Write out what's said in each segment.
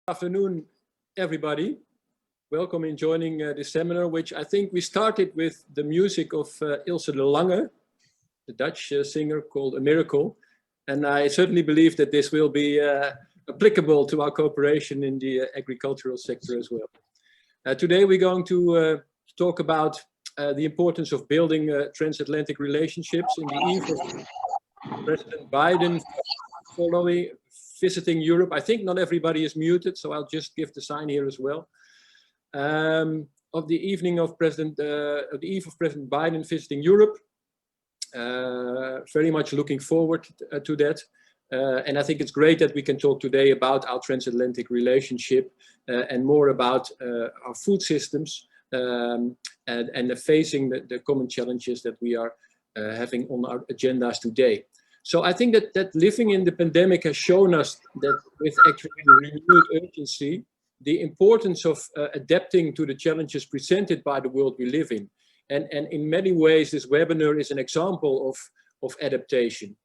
Afternoon, everybody. Welcome in joining this seminar, which I think we started with the music of Ilse de Lange, the Dutch singer, called A Miracle. And I certainly believe that this will be applicable to our cooperation in the agricultural sector as well. Today we're going to talk about the importance of building transatlantic relationships in the eve of President Biden visiting Europe. I think not everybody is muted, so I'll just give the sign here as well. Of the evening of the eve of President Biden visiting Europe. Very much looking forward to that. And I think it's great that we can talk today about our transatlantic relationship and more about our food systems and facing the common challenges that we are having on our agendas today. So I think that living in the pandemic has shown us that with actually renewed urgency, the importance of adapting to the challenges presented by the world we live in. And in many ways, this webinar is an example of adaptation.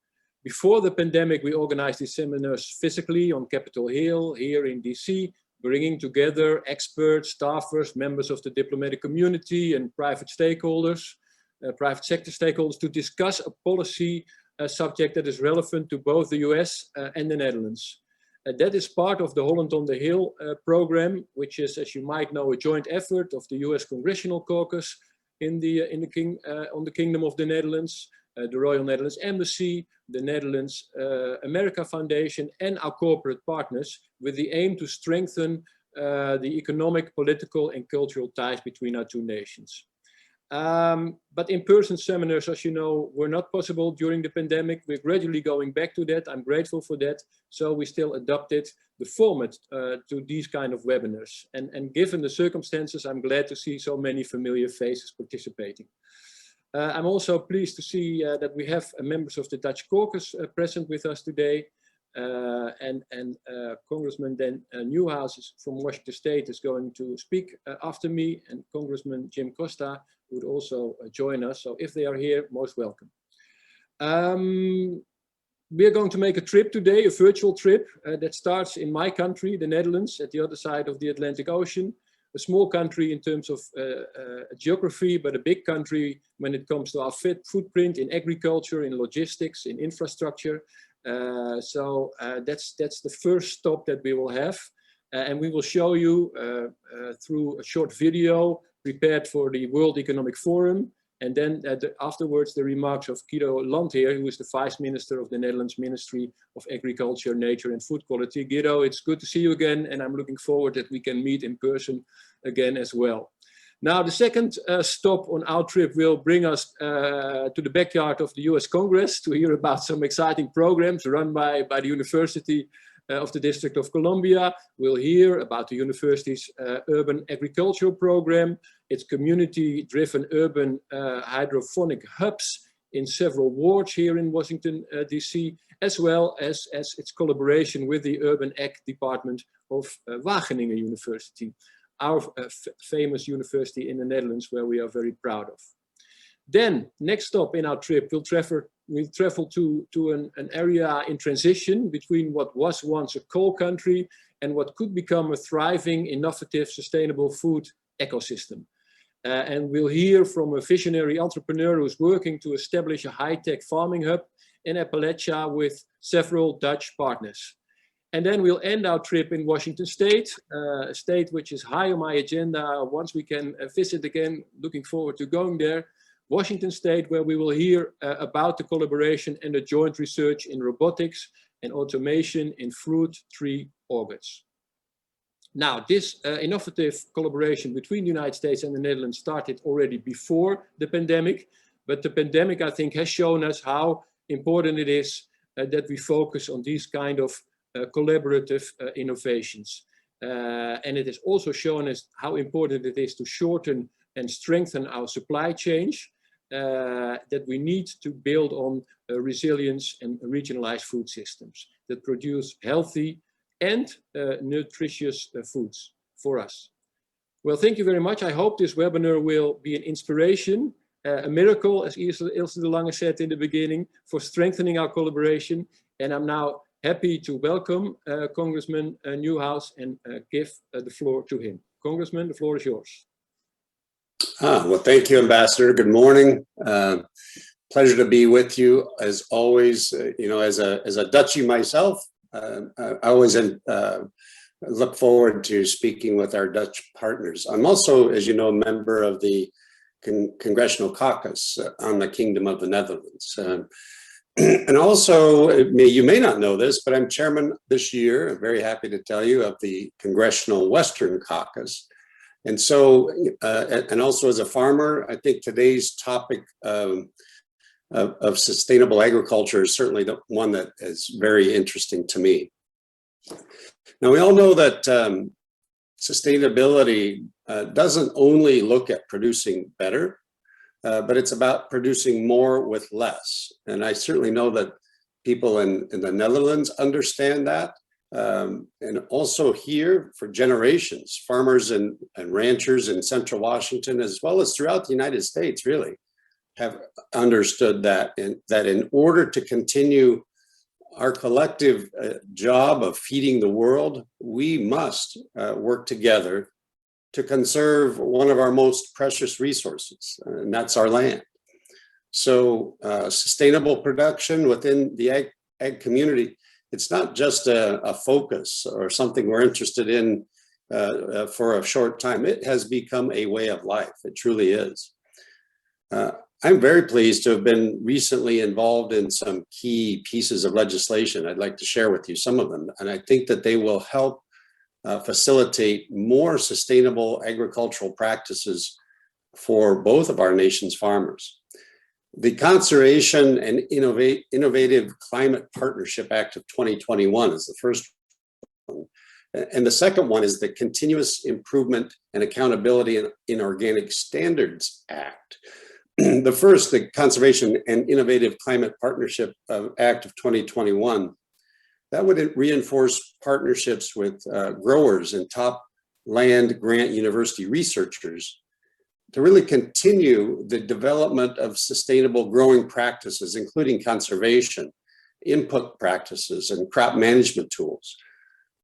Before the pandemic, we organized these seminars physically on Capitol Hill, here in DC, bringing together experts, staffers, members of the diplomatic community and private stakeholders, private sector stakeholders to discuss a policy subject that is relevant to both the US and the Netherlands. That is part of the Holland on the Hill program, which is, as you might know, a joint effort of the US Congressional Caucus on the Kingdom of the Netherlands, the Royal Netherlands Embassy, the Netherlands America Foundation, and our corporate partners, with the aim to strengthen the economic, political, and cultural ties between our two nations. But in-person seminars, as you know, were not possible during the pandemic. We're gradually going back to that. I'm grateful for that. So we still adopted the format to these kind of webinars. And given the circumstances, I'm glad to see so many familiar faces participating. I'm also pleased to see that we have members of the Dutch caucus present with us today. And Congressman Dan Newhouse from Washington State is going to speak after me, and Congressman Jim Costa would also join us. So if they are here, most welcome. We are going to make a trip today, a virtual trip that starts in my country, the Netherlands, at the other side of the Atlantic Ocean. A small country in terms of geography, but a big country when it comes to our footprint in agriculture, in logistics, in infrastructure. So that's the first stop that we will have. And we will show you through a short video prepared for the World Economic Forum. And then afterwards, the remarks of Guido Landheer, who is the Vice Minister of the Netherlands Ministry of Agriculture, Nature and Food Quality. Guido, it's good to see you again. And I'm looking forward that we can meet in person again as well. Now, the second stop on our trip will bring us to the backyard of the US Congress to hear about some exciting programs run by the University of the District of Columbia. We'll hear about the university's urban agricultural program, its community-driven urban hydroponic hubs in several wards here in Washington, DC, as well as its collaboration with the Urban Ag Department of Wageningen University, our famous university in the Netherlands, where we are very proud of. Then, next stop in our trip, we'll travel to an area in transition between what was once a coal country and what could become a thriving, innovative, sustainable food ecosystem. And we'll hear from a visionary entrepreneur who's working to establish a high-tech farming hub in Appalachia with several Dutch partners. And then we'll end our trip in Washington State, a state which is high on my agenda once we can visit again. Looking forward to going there. Washington State, where we will hear about the collaboration and the joint research in robotics and automation in fruit tree orbits. Now, this innovative collaboration between the United States and the Netherlands started already before the pandemic, but the pandemic, I think, has shown us how important it is that we focus on these kind of collaborative innovations. And it has also shown us how important it is to shorten and strengthen our supply chain, that we need to build on resilience and regionalized food systems that produce healthy and nutritious foods for us. Well, thank you very much. I hope this webinar will be an inspiration, a miracle, as Ilse de Lange said in the beginning, for strengthening our collaboration. And I'm now happy to welcome Congressman Newhouse and give the floor to him. Congressman, the floor is yours. Well, thank you, Ambassador. Good morning. Pleasure to be with you as always. You know, as a Dutchie myself, I always look forward to speaking with our Dutch partners. I'm also, as you know, a member of the Congressional Caucus on the Kingdom of the Netherlands. And also, you may not know this, but I'm chairman this year, I'm very happy to tell you, of the Congressional Western Caucus. And so, and also as a farmer, I think today's topic of sustainable agriculture is certainly the one that is very interesting to me. Now, we all know that sustainability doesn't only look at producing better, but it's about producing more with less. And I certainly know that people in the Netherlands understand that. And also here for generations, farmers and ranchers in Central Washington, as well as throughout the United States, really have understood that, and that in order to continue our collective job of feeding the world, we must work together to conserve one of our most precious resources, and that's our land. So sustainable production within the ag community, it's not just a focus or something we're interested in for a short time. It has become a way of life. It truly is. I'm very pleased to have been recently involved in some key pieces of legislation. I'd like to share with you some of them, and I think that they will help facilitate more sustainable agricultural practices for both of our nation's farmers. The Conservation and Innovative Climate Partnership Act of 2021 is the first one. And the second one is the Continuous Improvement and Accountability in Organic Standards Act. The first, the Conservation and Innovative Climate Partnership Act of 2021, that would reinforce partnerships with growers and top land grant university researchers to really continue the development of sustainable growing practices, including conservation, input practices, and crop management tools.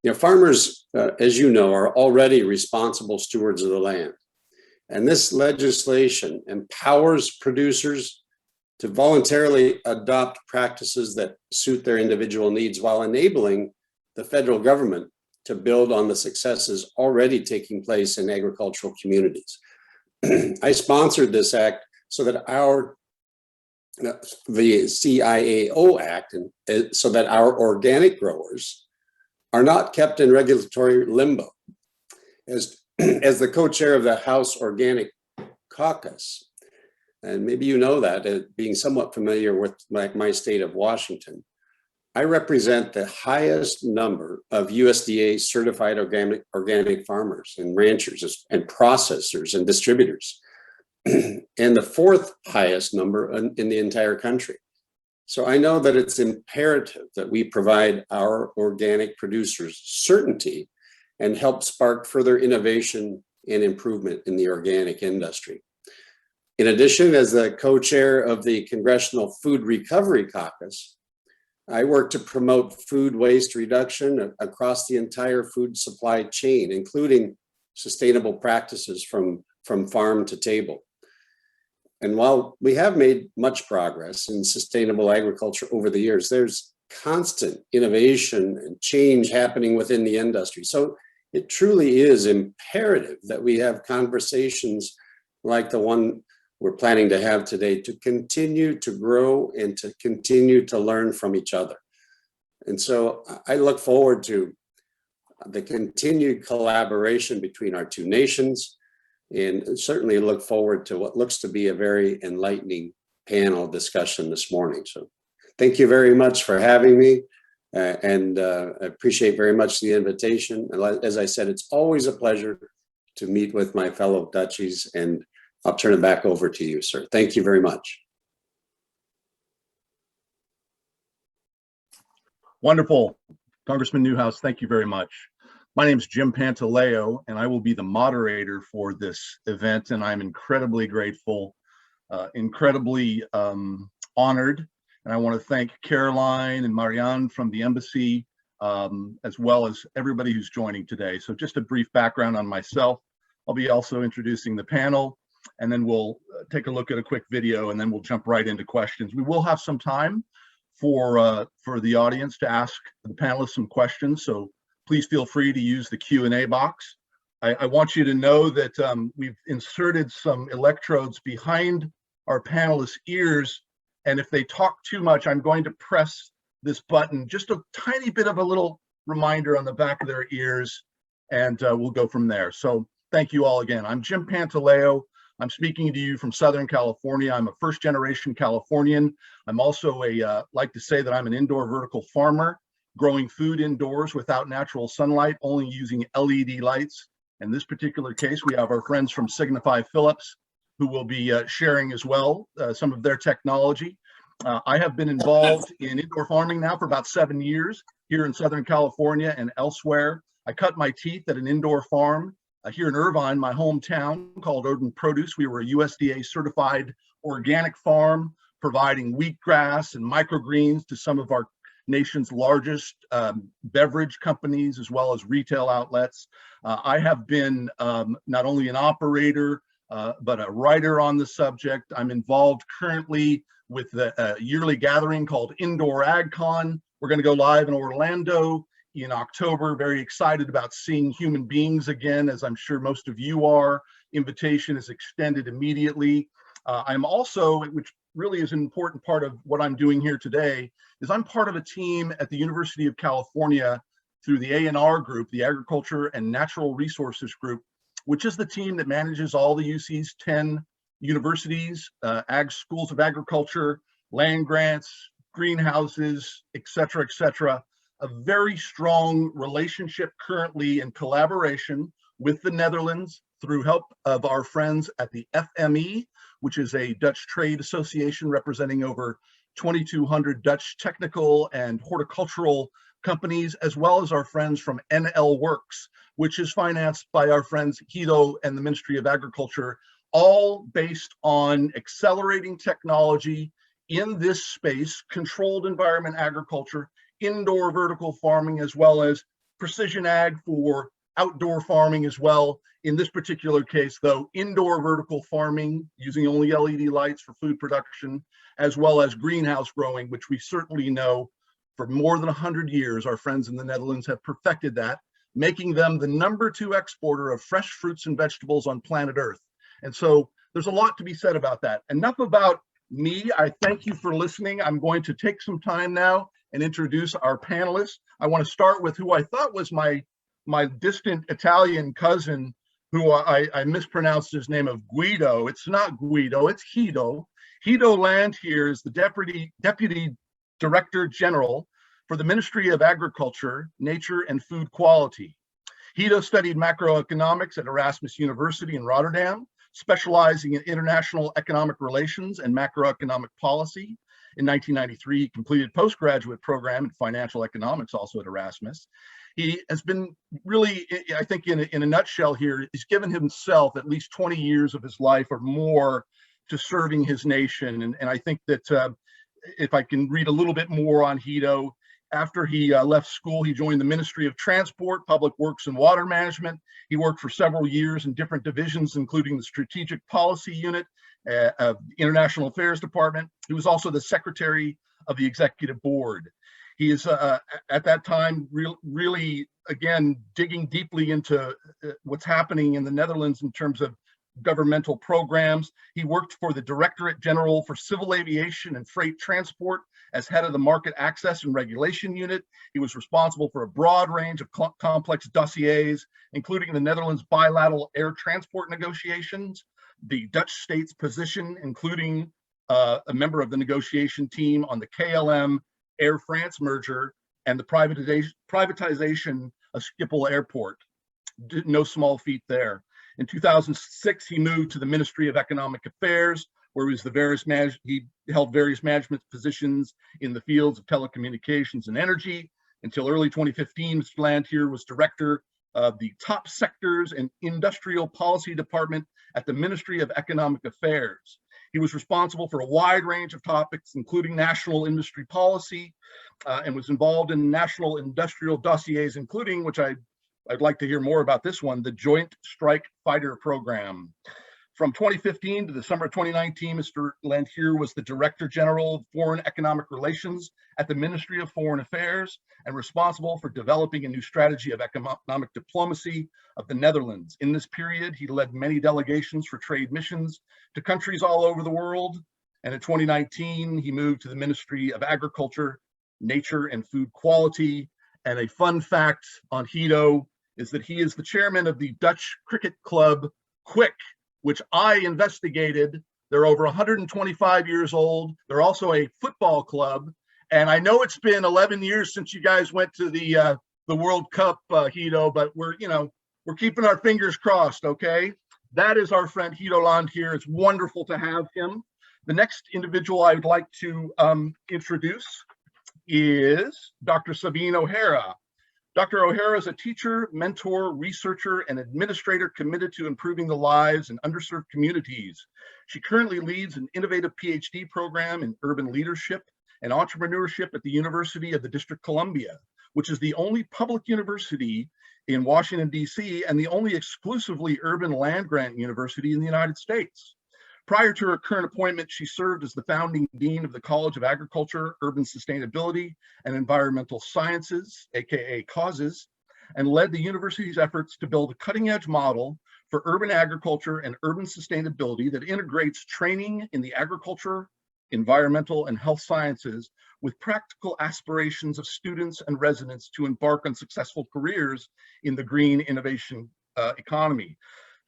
You know, farmers, as you know, are already responsible stewards of the land. And this legislation empowers producers to voluntarily adopt practices that suit their individual needs while enabling the federal government to build on the successes already taking place in agricultural communities. I sponsored this act so that the CIAO Act, and so that our organic growers are not kept in regulatory limbo. As the co-chair of the House Organic Caucus, and maybe you know that, being somewhat familiar with my state of Washington, I represent the highest number of USDA certified organic farmers and ranchers and processors and distributors, and the fourth highest number in the entire country. So I know that it's imperative that we provide our organic producers certainty and help spark further innovation and improvement in the organic industry. In addition, as the co-chair of the Congressional Food Recovery Caucus, I work to promote food waste reduction across the entire food supply chain, including sustainable practices from farm to table. And while we have made much progress in sustainable agriculture over the years, there's constant innovation and change happening within the industry. So it truly is imperative that we have conversations like the one we're planning to have today to continue to grow and to continue to learn from each other. And so I look forward to the continued collaboration between our two nations, and certainly look forward to what looks to be a very enlightening panel discussion this morning. So thank you very much for having me, and I appreciate very much the invitation. And as I said, it's always a pleasure to meet with my fellow Dutchies, and I'll turn it back over to you, sir. Thank you very much. Wonderful. Congressman Newhouse, thank you very much. My name is Jim Pantaleo, and I will be the moderator for this event, and I'm incredibly grateful, incredibly honored, And I want to thank Caroline and Marianne from the embassy, as well as everybody who's joining today. So just a brief background on myself. I'll be also introducing the panel, and then we'll take a look at a quick video, and then we'll jump right into questions. We will have some time for the audience to ask the panelists some questions, so please feel free to use the Q&A box. I want you to know that we've inserted some electrodes behind our panelists' ears, and if they talk too much, I'm going to press this button, just a tiny bit of a little reminder on the back of their ears, and we'll go from there. So thank you all again. I'm Jim Pantaleo. I'm speaking to you from Southern California. I'm a first-generation Californian. I'm also like to say that I'm an indoor vertical farmer, growing food indoors without natural sunlight, only using LED lights. In this particular case, we have our friends from Signify Philips, who will be sharing as well some of their technology. I have been involved in indoor farming now for about 7 years here in Southern California and elsewhere. I cut my teeth at an indoor farm here in Irvine, my hometown, called Odin Produce. We were a USDA certified organic farm, providing wheatgrass and microgreens to some of our nation's largest beverage companies, as well as retail outlets. I have been not only an operator, but a writer on the subject. I'm involved currently with the yearly gathering called Indoor AgCon. We're going to go live in Orlando in October. Very excited about seeing human beings again, as I'm sure most of you are. Invitation is extended immediately. I'm also, which really is an important part of what I'm doing here today, is I'm part of a team at the University of California through the A&R group, the Agriculture and Natural Resources group, which is the team that manages all the UC's 10 universities, ag schools of agriculture, land grants, greenhouses, et cetera, a very strong relationship currently in collaboration with the Netherlands through help of our friends at the FME, which is a Dutch trade association representing over 2,200 Dutch technical and horticultural companies, as well as our friends from NL Works, which is financed by our friends Guido and the Ministry of Agriculture, all based on accelerating technology in this space, controlled environment agriculture, indoor vertical farming, as well as precision ag for outdoor farming as well. In this particular case, though, indoor vertical farming using only LED lights for food production, as well as greenhouse growing, which we certainly know for more than 100 years, our friends in the Netherlands have perfected that, making them the #2 exporter of fresh fruits and vegetables on planet Earth. And so there's a lot to be said about that. Enough about me. I thank you for listening. I'm going to take some time now and introduce our panelists. I want to start with who I thought was my distant Italian cousin, who I mispronounced his name of Guido. It's not Guido, it's Guido. Guido Landheer is the Deputy Director General for the Ministry of Agriculture, Nature and Food Quality. Guido studied macroeconomics at Erasmus University in Rotterdam, specializing in international economic relations and macroeconomic policy. In 1993, he completed postgraduate program in financial economics, also at Erasmus. He has been really, I think in a nutshell here, he's given himself at least 20 years of his life or more to serving his nation. And I think that if I can read a little bit more on Guido, after he left school, he joined the Ministry of Transport, Public Works and Water Management. He worked for several years in different divisions, including the Strategic Policy Unit of the International Affairs Department. He was also the Secretary of the Executive Board. He is, at that time, really, again, digging deeply into what's happening in the Netherlands in terms of governmental programs. He worked for the Directorate General for Civil Aviation and Freight Transport as head of the Market Access and Regulation Unit. He was responsible for a broad range of complex dossiers, including the Netherlands bilateral air transport negotiations, the Dutch state's position, including a member of the negotiation team on the KLM Air France merger and the privatization of Schiphol Airport. No small feat there. In 2006, he moved to the Ministry of Economic Affairs, where he held various management positions in the fields of telecommunications and energy. Until early 2015, Mr. Landheer was director of the Top Sectors and Industrial Policy Department at the Ministry of Economic Affairs. He was responsible for a wide range of topics, including national industry policy, and was involved in national industrial dossiers, including, which I'd like to hear more about this one, the Joint Strike Fighter Program. From 2015 to the summer of 2019, Mr. Landheer was the Director General of Foreign Economic Relations at the Ministry of Foreign Affairs and responsible for developing a new strategy of economic diplomacy of the Netherlands. In this period, he led many delegations for trade missions to countries all over the world. And in 2019, he moved to the Ministry of Agriculture, Nature and Food Quality. And a fun fact on Guido is that he is the chairman of the Dutch cricket club Quick, which I investigated. They're over 125 years old. They're also a football club. And I know it's been 11 years since you guys went to the World Cup, Guido, but we're keeping our fingers crossed, okay? That is our friend Guido Landheer. It's wonderful to have him. The next individual I would like to introduce is Dr. Sabine O'Hara. Dr. O'Hara is a teacher, mentor, researcher, and administrator committed to improving the lives in underserved communities. She currently leads an innovative PhD program in urban leadership and entrepreneurship at the University of the District of Columbia, which is the only public university in Washington, D.C., and the only exclusively urban land-grant university in the United States. Prior to her current appointment, she served as the founding dean of the College of Agriculture, Urban Sustainability, and Environmental Sciences, aka CAUSES, and led the university's efforts to build a cutting-edge model for urban agriculture and urban sustainability that integrates training in the agriculture, environmental, and health sciences with practical aspirations of students and residents to embark on successful careers in the green innovation economy.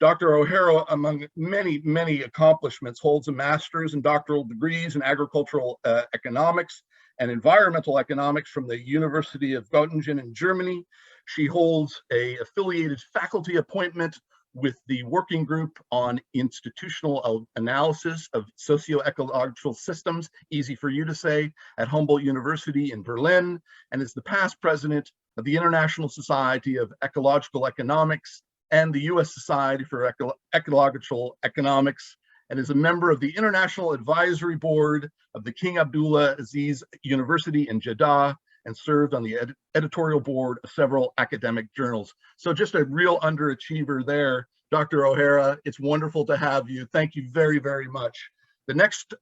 Dr. O'Hara, among many, many accomplishments, holds a master's and doctoral degrees in agricultural economics and environmental economics from the University of Göttingen in Germany. She holds an affiliated faculty appointment with the Working Group on Institutional Analysis of Socio-Ecological Systems, easy for you to say, at Humboldt University in Berlin, and is the past president of the International Society of Ecological Economics and the U.S. Society for Ecological Economics, and is a member of the International Advisory Board of the King Abdullah Aziz University in Jeddah, and served on the editorial board of several academic journals. So just a real underachiever there. Dr. O'Hara, it's wonderful to have you. Thank you very, very much. The next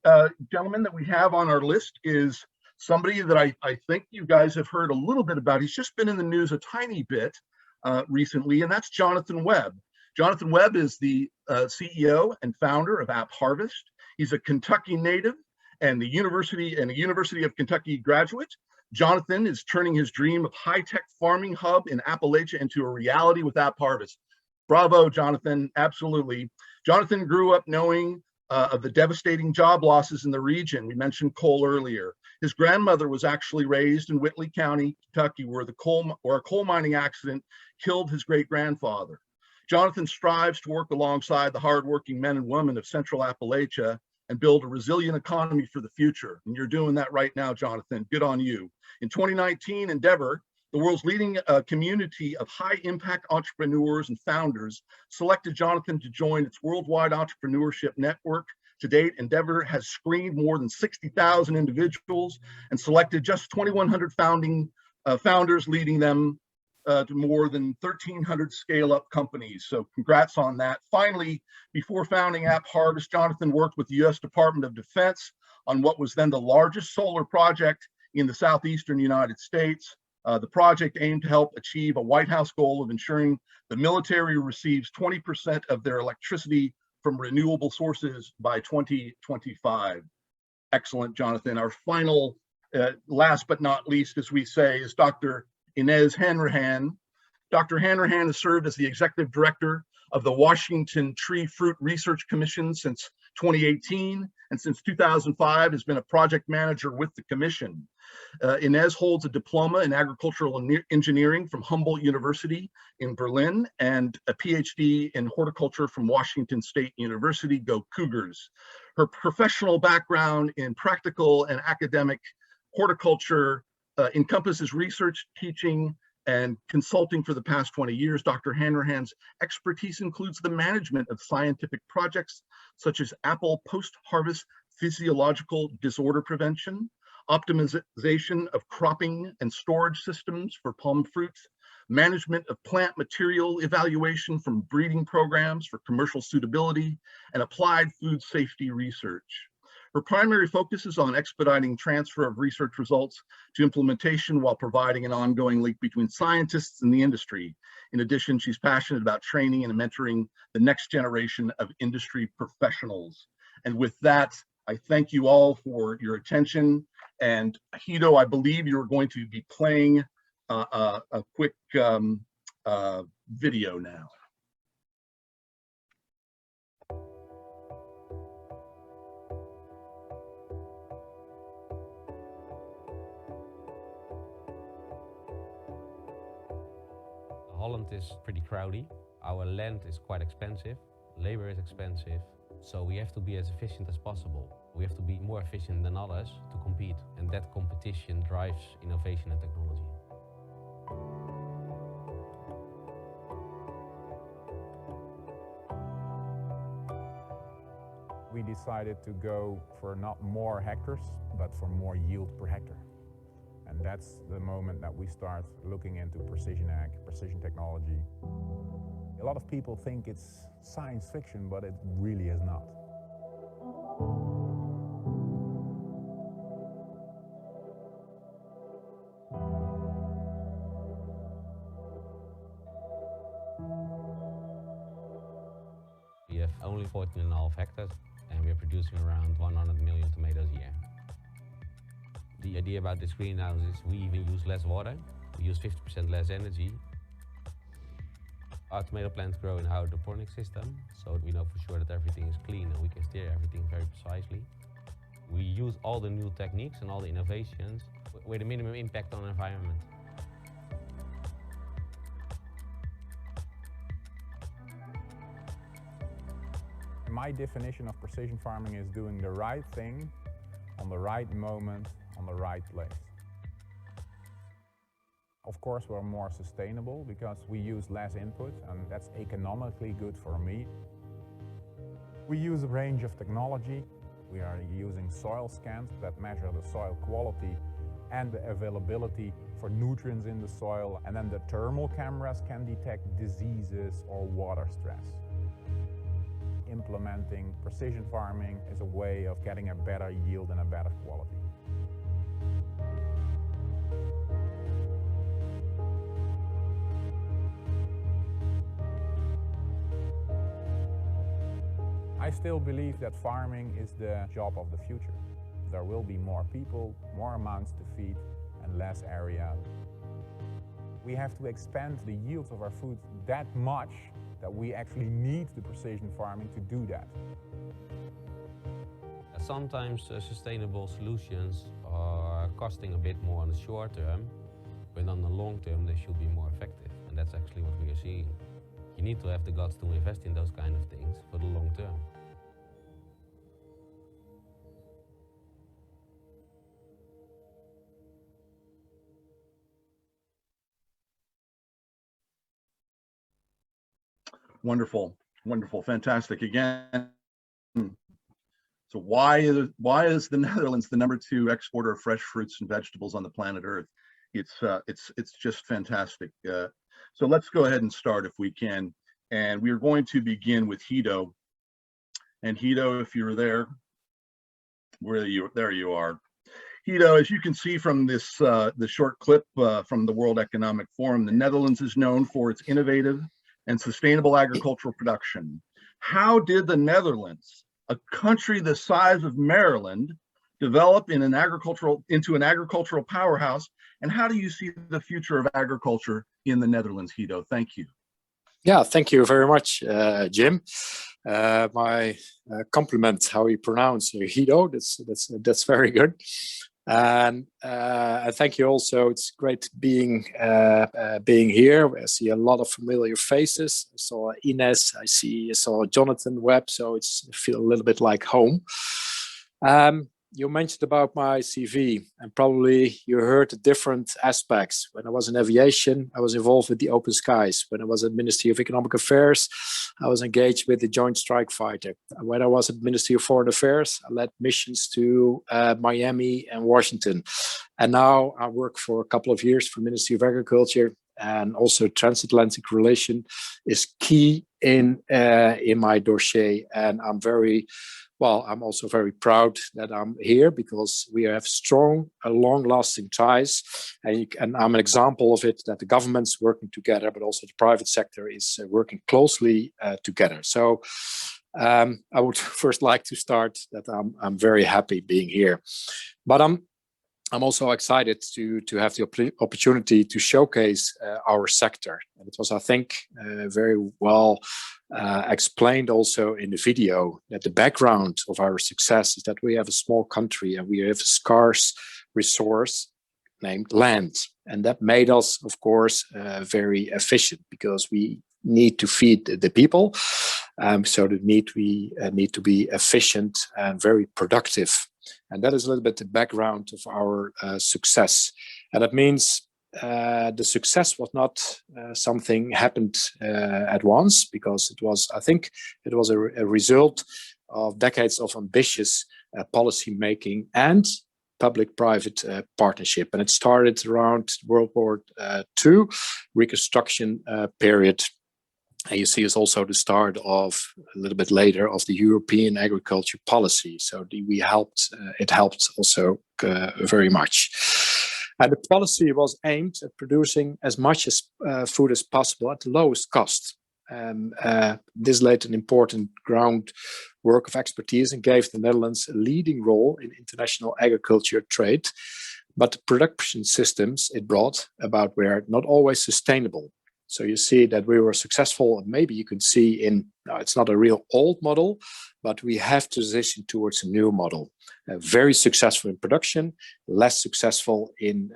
gentleman that we have on our list is somebody that I think you guys have heard a little bit about. He's just been in the news a tiny bit recently, and that's Jonathan Webb. Jonathan Webb is the CEO and founder of App Harvest. He's a Kentucky native and a University of Kentucky graduate. Jonathan is turning his dream of high-tech farming hub in Appalachia into a reality with App Harvest. Bravo, Jonathan, absolutely. Jonathan grew up knowing of the devastating job losses in the region. We mentioned coal earlier. His grandmother was actually raised in Whitley County, Kentucky, where a coal mining accident killed his great-grandfather. Jonathan strives to work alongside the hardworking men and women of Central Appalachia and build a resilient economy for the future. And you're doing that right now, Jonathan. Good on you. In 2019, Endeavor, the world's leading community of high-impact entrepreneurs and founders, selected Jonathan to join its worldwide entrepreneurship network. To date, Endeavor has screened more than 60,000 individuals and selected just 2,100 founders, leading them to more than 1,300 scale-up companies. So congrats on that. Finally, before founding App Harvest, Jonathan worked with the U.S. Department of Defense on what was then the largest solar project in the southeastern United States. The project aimed to help achieve a White House goal of ensuring the military receives 20% of their electricity from renewable sources by 2025. Excellent, Jonathan. Our final, last but not least, as we say, is Dr. Inez Hanrahan. Dr. Hanrahan has served as the executive director of the Washington Tree Fruit Research Commission since 2018, and since 2005 has been a project manager with the commission. Inez holds a diploma in agricultural engineering from Humboldt University in Berlin and a PhD in horticulture from Washington State University. Go Cougars. Her professional background in practical and academic horticulture encompasses research, teaching, and consulting for the past 20 years. Dr. Hanrahan's expertise includes the management of scientific projects such as apple post-harvest physiological disorder prevention, optimization of cropping and storage systems for palm fruits, management of plant material evaluation from breeding programs for commercial suitability, and applied food safety research. Her primary focus is on expediting transfer of research results to implementation while providing an ongoing link between scientists and the industry. In addition, she's passionate about training and mentoring the next generation of industry professionals. And with that, I thank you all for your attention. And Guido, I believe you're going to be playing a quick video now. Holland is pretty crowded. Our land is quite expensive. Labor is expensive. So we have to be as efficient as possible. We have to be more efficient than others to compete. And that competition drives innovation and technology. We decided to go for not more hectares, but for more yield per hectare. And that's the moment that we start looking into precision ag, precision technology. A lot of people think it's science fiction, but it really is not. We have only 14.5 hectares and we're producing around 100 million tomatoes a year. The idea about this greenhouse is we even use less water, we use 50% less energy. Our tomato plants grow in a hydroponic system, so we know for sure that everything is clean and we can steer everything very precisely. We use all the new techniques and all the innovations with a minimum impact on the environment. My definition of precision farming is doing the right thing on the right moment, on the right place. Of course, we're more sustainable because we use less input, and that's economically good for me. We use a range of technology. We are using soil scans that measure the soil quality and the availability for nutrients in the soil, and then the thermal cameras can detect diseases or water stress. Implementing precision farming is a way of getting a better yield and a better quality. I still believe that farming is the job of the future. There will be more people, more amounts to feed, and less area. We have to expand the yields of our food that much that we actually need the precision farming to do that. Sometimes sustainable solutions are costing a bit more on the short term, but on the long term they should be more effective, and that's actually what we are seeing. You need to have the guts to invest in those kind of things for the long term. Wonderful, wonderful, fantastic. Again, so why is the Netherlands the #2 exporter of fresh fruits and vegetables on the planet Earth? It's just fantastic. So let's go ahead and start if we can. And we are going to begin with Guido. And Guido, if you're there, there you are. Guido, as you can see from this the short clip from the World Economic Forum, the Netherlands is known for its innovative and sustainable agricultural production. How did the Netherlands, a country the size of Maryland, develop into an agricultural powerhouse? And how do you see the future of agriculture in the Netherlands, Guido? Thank you. Yeah, thank you very much, Jim. My compliment how you pronounce Guido. That's very good. And thank you also. It's great being here. I see a lot of familiar faces. I saw Ines. I saw Jonathan Webb. So I feel a little bit like home. you mentioned about my CV, and probably you heard the different aspects. When I was in aviation, I was involved with the Open Skies. When I was at Ministry of Economic Affairs, I was engaged with the Joint Strike Fighter. When I was at Ministry of Foreign Affairs, I led missions to Miami and Washington. And now I work for a couple of years for Ministry of Agriculture, and also transatlantic relation is key in my dossier. And I'm also very proud that I'm here, because we have strong, long-lasting ties, and I'm an example of it, that the government's working together, but also the private sector is working closely together. So I would first like to start that I'm very happy being here, but I'm also excited to have the opportunity to showcase our sector. And it was, I think, very well explained also in the video, that the background of our success is that we have a small country and we have a scarce resource named land. And that made us, of course, very efficient, because we need to feed the people. So we need to be efficient and very productive. And that is a little bit the background of our success. And that means the success was not something happened at once, because I think it was a result of decades of ambitious policy making and public-private partnership. And it started around World War II Reconstruction period. And you see, it's also the start of, a little bit later, of the European agriculture policy. So it helped also very much. And the policy was aimed at producing as much as food as possible at the lowest cost. This laid an important groundwork of expertise and gave the Netherlands a leading role in international agriculture trade. But the production systems it brought about were not always sustainable. So you see that we were successful, and maybe you can see it's not a real old model, but we have transitioned towards a new model. Very successful in production, less successful in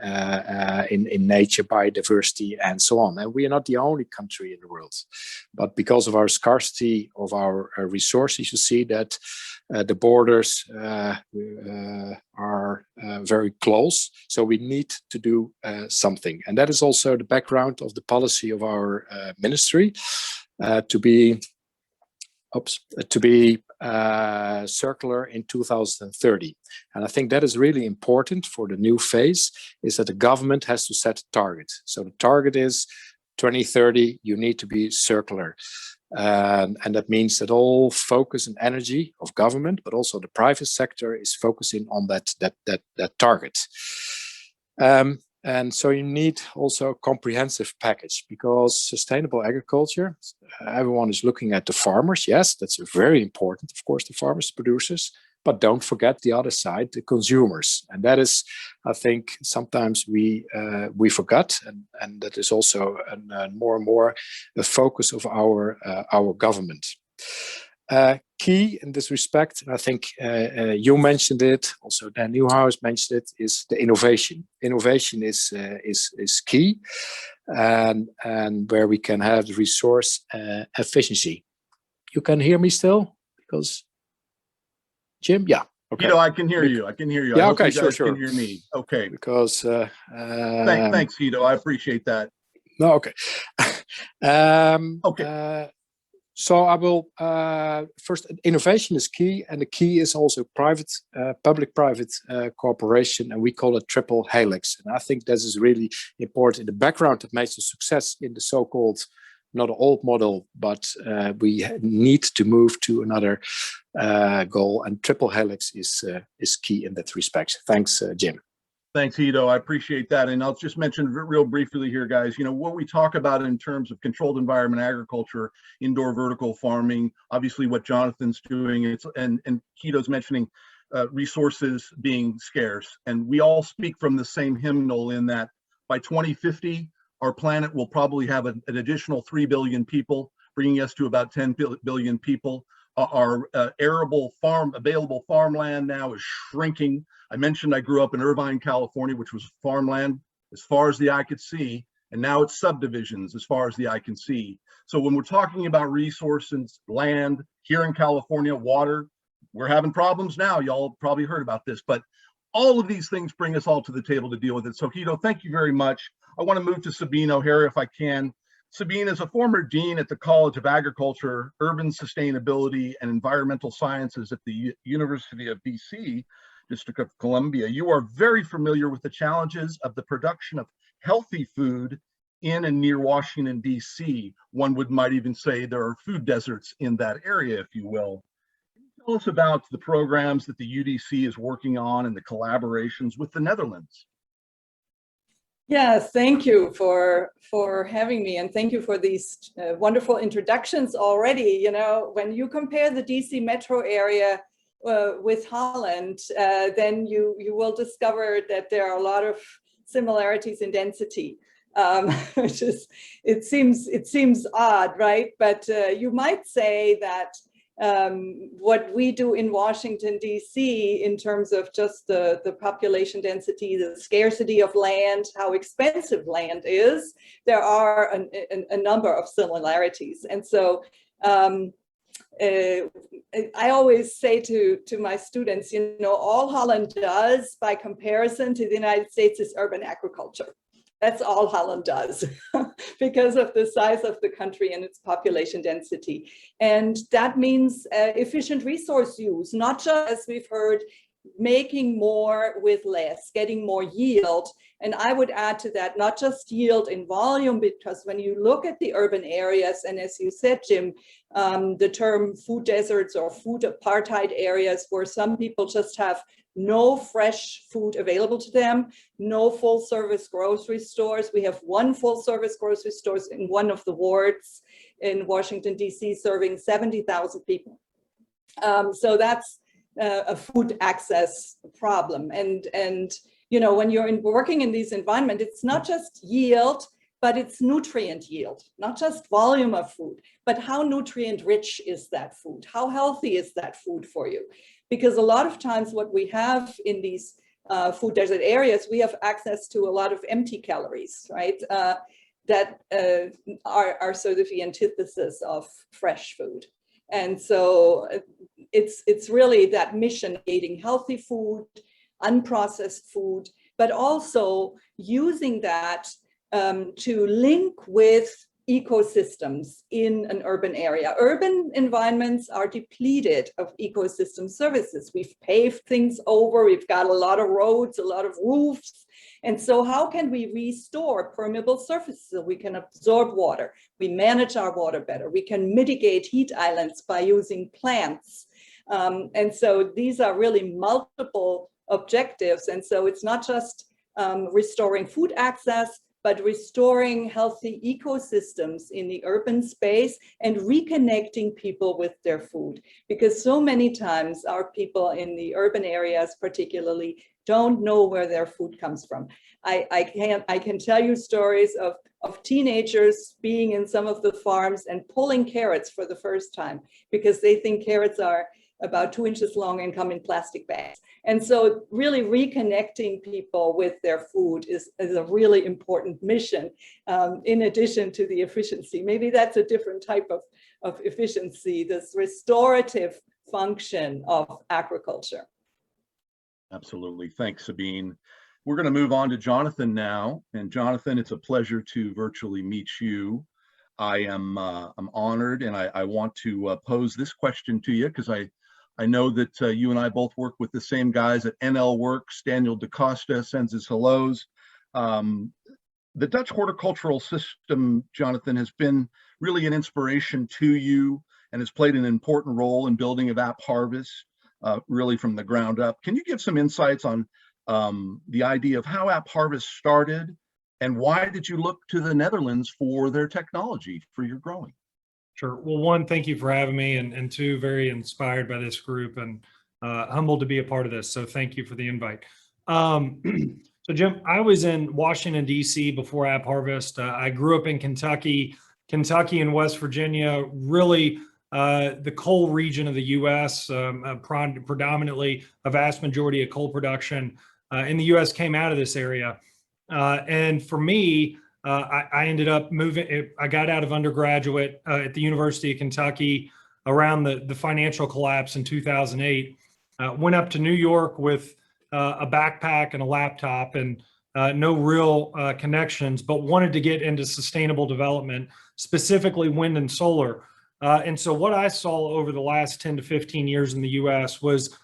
nature, biodiversity, and so on. And we are not the only country in the world, but because of our scarcity of our resources, you see that the borders are very close. So we need to do something, and that is also the background of the policy of our ministry to be circular in 2030. And I think that is really important for the new phase, is that the government has to set a target. So the target is 2030, you need to be circular. And that means that all focus and energy of government, but also the private sector, is focusing on that target. And so you need also a comprehensive package, because sustainable agriculture, everyone is looking at the farmers. Yes, that's very important, of course, the farmers, producers, but don't forget the other side, the consumers. And that is, I think, sometimes we forgot, and that is also more and more the focus of our government. Key in this respect, and I think you mentioned it, also Dan Newhouse mentioned it, is the innovation. Innovation is key, and where we can have the resource efficiency. You can hear me still? Because Jim, yeah. Okay. Guido, I can hear you. I can hear you. Yeah, I hope okay, you guys sure. can hear me. Okay. Because thanks, Guido. I appreciate that. No, okay. Okay. So I will first. Innovation is key, and the key is also public-private cooperation, and we call it triple helix. And I think this is really important. The background that makes the success in the so-called, not an old model, but we need to move to another goal, and triple helix is key in that respect. Thanks, Jim. Thanks, Guido. I appreciate that. And I'll just mention real briefly here, guys, what we talk about in terms of controlled environment agriculture, indoor vertical farming, obviously what Jonathan's doing, and Guido's mentioning resources being scarce. And we all speak from the same hymnal, in that by 2050, our planet will probably have an additional 3 billion people, bringing us to about 10 billion people. Our available farmland now is shrinking. I mentioned I grew up in Irvine, California, which was farmland as far as the eye could see, and now it's subdivisions as far as the eye can see. So when we're talking about resources, land, here in California, water, we're having problems now. Y'all probably heard about this, but all of these things bring us all to the table to deal with it. So Guido, thank you very much. I want to move to Sabine O'Hara if I can. Sabine is a former dean at the College of Agriculture, Urban Sustainability and Environmental Sciences at the University of BC, District of Columbia. You are very familiar with the challenges of the production of healthy food in and near Washington, D.C. One might even say there are food deserts in that area, if you will. Tell us about the programs that the UDC is working on and the collaborations with the Netherlands. Yes, thank you for having me, and thank you for these wonderful introductions already. You know, when you compare the DC metro area with Holland, then you will discover that there are a lot of similarities in density, which is, it seems odd, right? But you might say that what we do in Washington, D.C. in terms of just the population density, the scarcity of land, how expensive land is, there are a number of similarities. And so I always say to my students, you know, all Holland does by comparison to the United States is urban agriculture. That's all Holland does because of the size of the country and its population density. And that means efficient resource use, not just, as we've heard, making more with less, getting more yield. And I would add to that, not just yield in volume, because when you look at the urban areas, and as you said, Jim, the term food deserts or food apartheid areas, where some people just have no fresh food available to them, no full service grocery stores. We have one full service grocery store in one of the wards in Washington, D.C., serving 70,000 people. So that's a food access problem. And you know, when you're working in these environments, it's not just yield, but it's nutrient yield, not just volume of food, but how nutrient rich is that food? How healthy is that food for you? Because a lot of times what we have in these food desert areas, we have access to a lot of empty calories, right? That are sort of the antithesis of fresh food. And so it's really that mission, eating healthy food, unprocessed food, but also using that to link with ecosystems in an urban area. Urban environments are depleted of ecosystem services. We've paved things over, we've got a lot of roads, a lot of roofs. And so how can we restore permeable surfaces so we can absorb water? We manage our water better. We can mitigate heat islands by using plants. And so these are really multiple objectives. And so it's not just restoring food access, but restoring healthy ecosystems in the urban space and reconnecting people with their food. Because so many times our people in the urban areas particularly don't know where their food comes from. I can tell you stories of teenagers being in some of the farms and pulling carrots for the first time because they think carrots are about 2 inches long and come in plastic bags. And so really reconnecting people with their food is a really important mission, in addition to the efficiency. Maybe that's a different type of efficiency, this restorative function of agriculture. Absolutely. Thanks, Sabine. We're going to move on to Jonathan now. And Jonathan, it's a pleasure to virtually meet you. I'm honored, and I want to pose this question to you because I know that you and I both work with the same guys at NL Works. Daniel DaCosta sends his hellos. The Dutch horticultural system, Jonathan, has been really an inspiration to you and has played an important role in building of AppHarvest, really from the ground up. Can you give some insights on the idea of how AppHarvest started, and why did you look to the Netherlands for their technology for your growing? Sure. Well, one, thank you for having me, and two, very inspired by this group and humbled to be a part of this. So thank you for the invite. So Jim, I was in Washington, D.C. before AppHarvest. I grew up in Kentucky and West Virginia, really the coal region of the U.S., predominantly a vast majority of coal production in the U.S. came out of this area. And for me, I ended up moving. I got out of undergraduate at the University of Kentucky, around the financial collapse in 2008. Went up to New York with a backpack and a laptop and no real connections, but wanted to get into sustainable development, specifically wind and solar. And so what I saw over the last 10 to 15 years in the US was,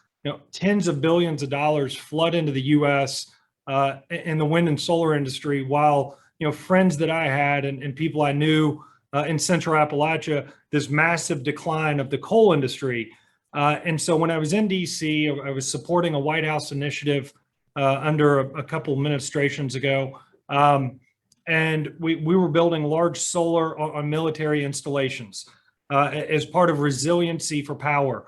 tens of billions of dollars flood into the US in the wind and solar industry, while, friends that I had and people I knew in Central Appalachia, this massive decline of the coal industry. And so when I was in DC, I was supporting a White House initiative under a couple of administrations ago. And we were building large solar on military installations as part of resiliency for power.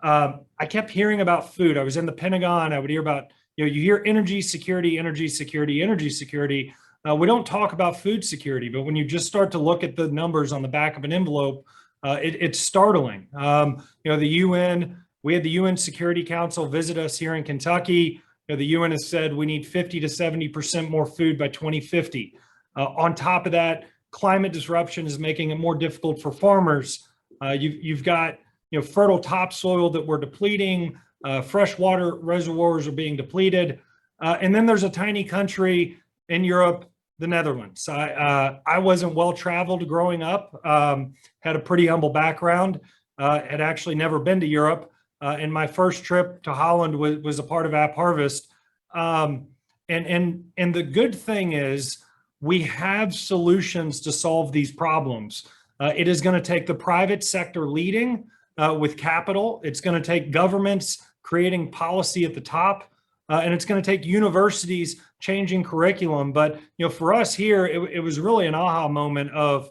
I kept hearing about food. I was in the Pentagon. I would hear about, you hear energy security, energy security, energy security. We don't talk about food security, but when you just start to look at the numbers on the back of an envelope, it's startling. The UN, we had the UN Security Council visit us here in Kentucky. The UN has said we need 50 to 70% more food by 2050. On top of that, climate disruption is making it more difficult for farmers. You've got fertile topsoil that we're depleting, freshwater reservoirs are being depleted. And then there's a tiny country in Europe, the Netherlands. I wasn't well traveled growing up, had a pretty humble background, had actually never been to Europe. And my first trip to Holland was a part of AppHarvest. And the good thing is we have solutions to solve these problems. It is going to take the private sector leading with capital. It's going to take governments creating policy at the top. And it's going to take universities changing curriculum. But for us here, it was really an aha moment of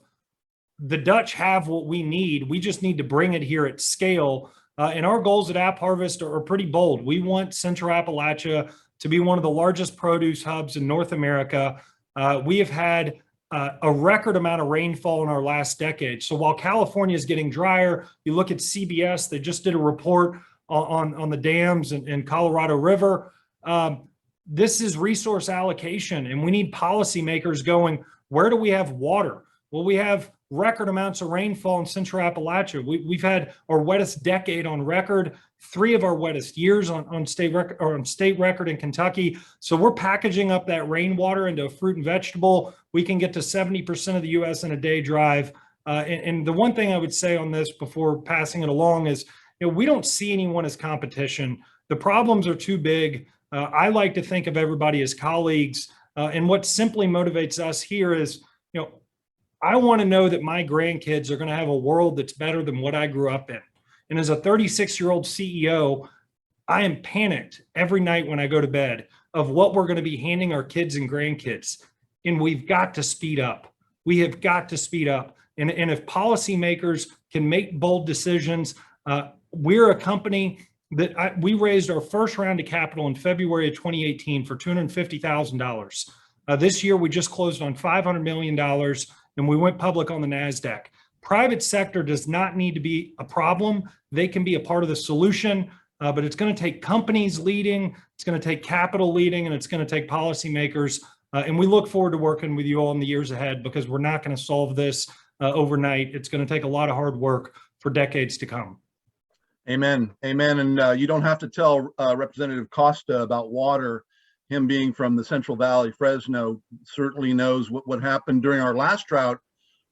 the Dutch have what we need. We just need to bring it here at scale. And our goals at AppHarvest are pretty bold. We want Central Appalachia to be one of the largest produce hubs in North America. We have had a record amount of rainfall in our last decade. So while California is getting drier, you look at CBS, they just did a report on the dams in Colorado River. This is resource allocation, and we need policymakers going, where do we have water? Well, we have record amounts of rainfall in Central Appalachia. We've had our wettest decade on record, 3 of our wettest years on state record in Kentucky. So we're packaging up that rainwater into a fruit and vegetable. We can get to 70% of the US in a day drive. And the one thing I would say on this before passing it along is, we don't see anyone as competition. The problems are too big. I like to think of everybody as colleagues. And what simply motivates us here is, I want to know that my grandkids are going to have a world that's better than what I grew up in. And as a 36-year-old CEO, I am panicked every night when I go to bed of what we're going to be handing our kids and grandkids. And we've got to speed up. We have got to speed up. And if policymakers can make bold decisions, we're a company that we raised our first round of capital in February of 2018 for $250,000. This year, we just closed on $500 million, and we went public on the NASDAQ. Private sector does not need to be a problem. They can be a part of the solution, but it's going to take companies leading, it's going to take capital leading, and it's going to take policymakers. And we look forward to working with you all in the years ahead, because we're not going to solve this overnight. It's going to take a lot of hard work for decades to come. Amen. Amen. And you don't have to tell Representative Costa about water. Him being from the Central Valley, Fresno, certainly knows what happened during our last drought,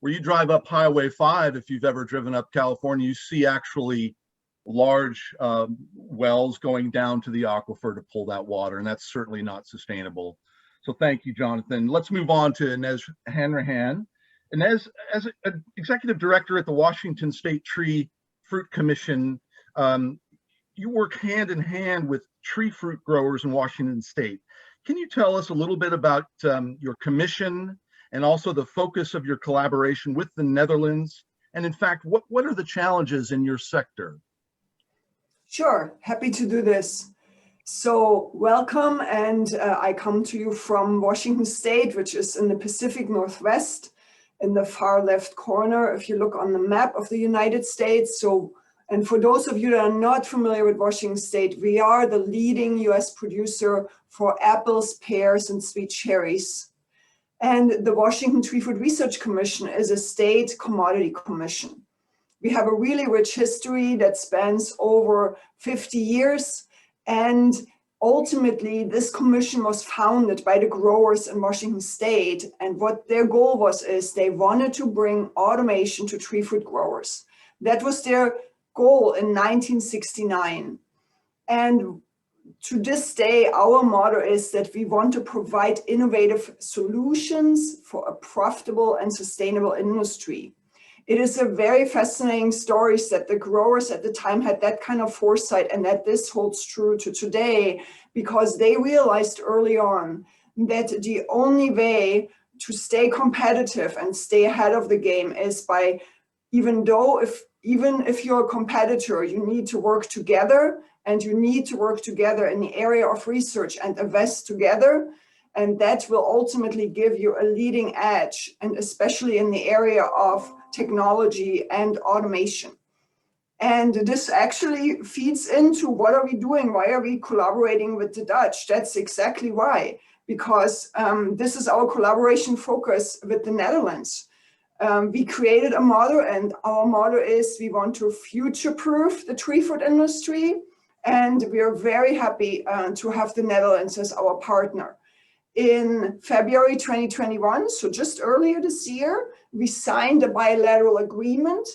where you drive up Highway 5, if you've ever driven up California, you see actually large wells going down to the aquifer to pull that water, and that's certainly not sustainable. So thank you, Jonathan. Let's move on to Inez Hanrahan. Inez, as Executive Director at the Washington State Tree Fruit Commission, you work hand in hand with tree fruit growers in Washington State. Can you tell us a little bit about your commission and also the focus of your collaboration with the Netherlands? And in fact, what are the challenges in your sector? Sure, happy to do this. So welcome, and I come to you from Washington State, which is in the Pacific Northwest, in the far left corner, if you look on the map of the United States. So, and for those of you that are not familiar with Washington State, we are the leading US producer for apples, pears, and sweet cherries. And the Washington Tree Fruit Research Commission is a state commodity commission. We have a really rich history that spans over 50 years. And ultimately, this commission was founded by the growers in Washington State. And what their goal was is they wanted to bring automation to tree fruit growers. That was their goal in 1969. And to this day, our motto is that we want to provide innovative solutions for a profitable and sustainable industry. It is a very fascinating story that the growers at the time had that kind of foresight, and that this holds true to today, because they realized early on that the only way to stay competitive and stay ahead of the game is by, even if you're a competitor, you need to work together, and you need to work together in the area of research and invest together. And that will ultimately give you a leading edge, and especially in the area of technology and automation. And this actually feeds into what are we doing? Why are we collaborating with the Dutch? That's exactly why, because this is our collaboration focus with the Netherlands. We created a motto, and our motto is we want to future-proof the tree fruit industry. And we are very happy to have the Netherlands as our partner. In February 2021, so just earlier this year, we signed a bilateral agreement,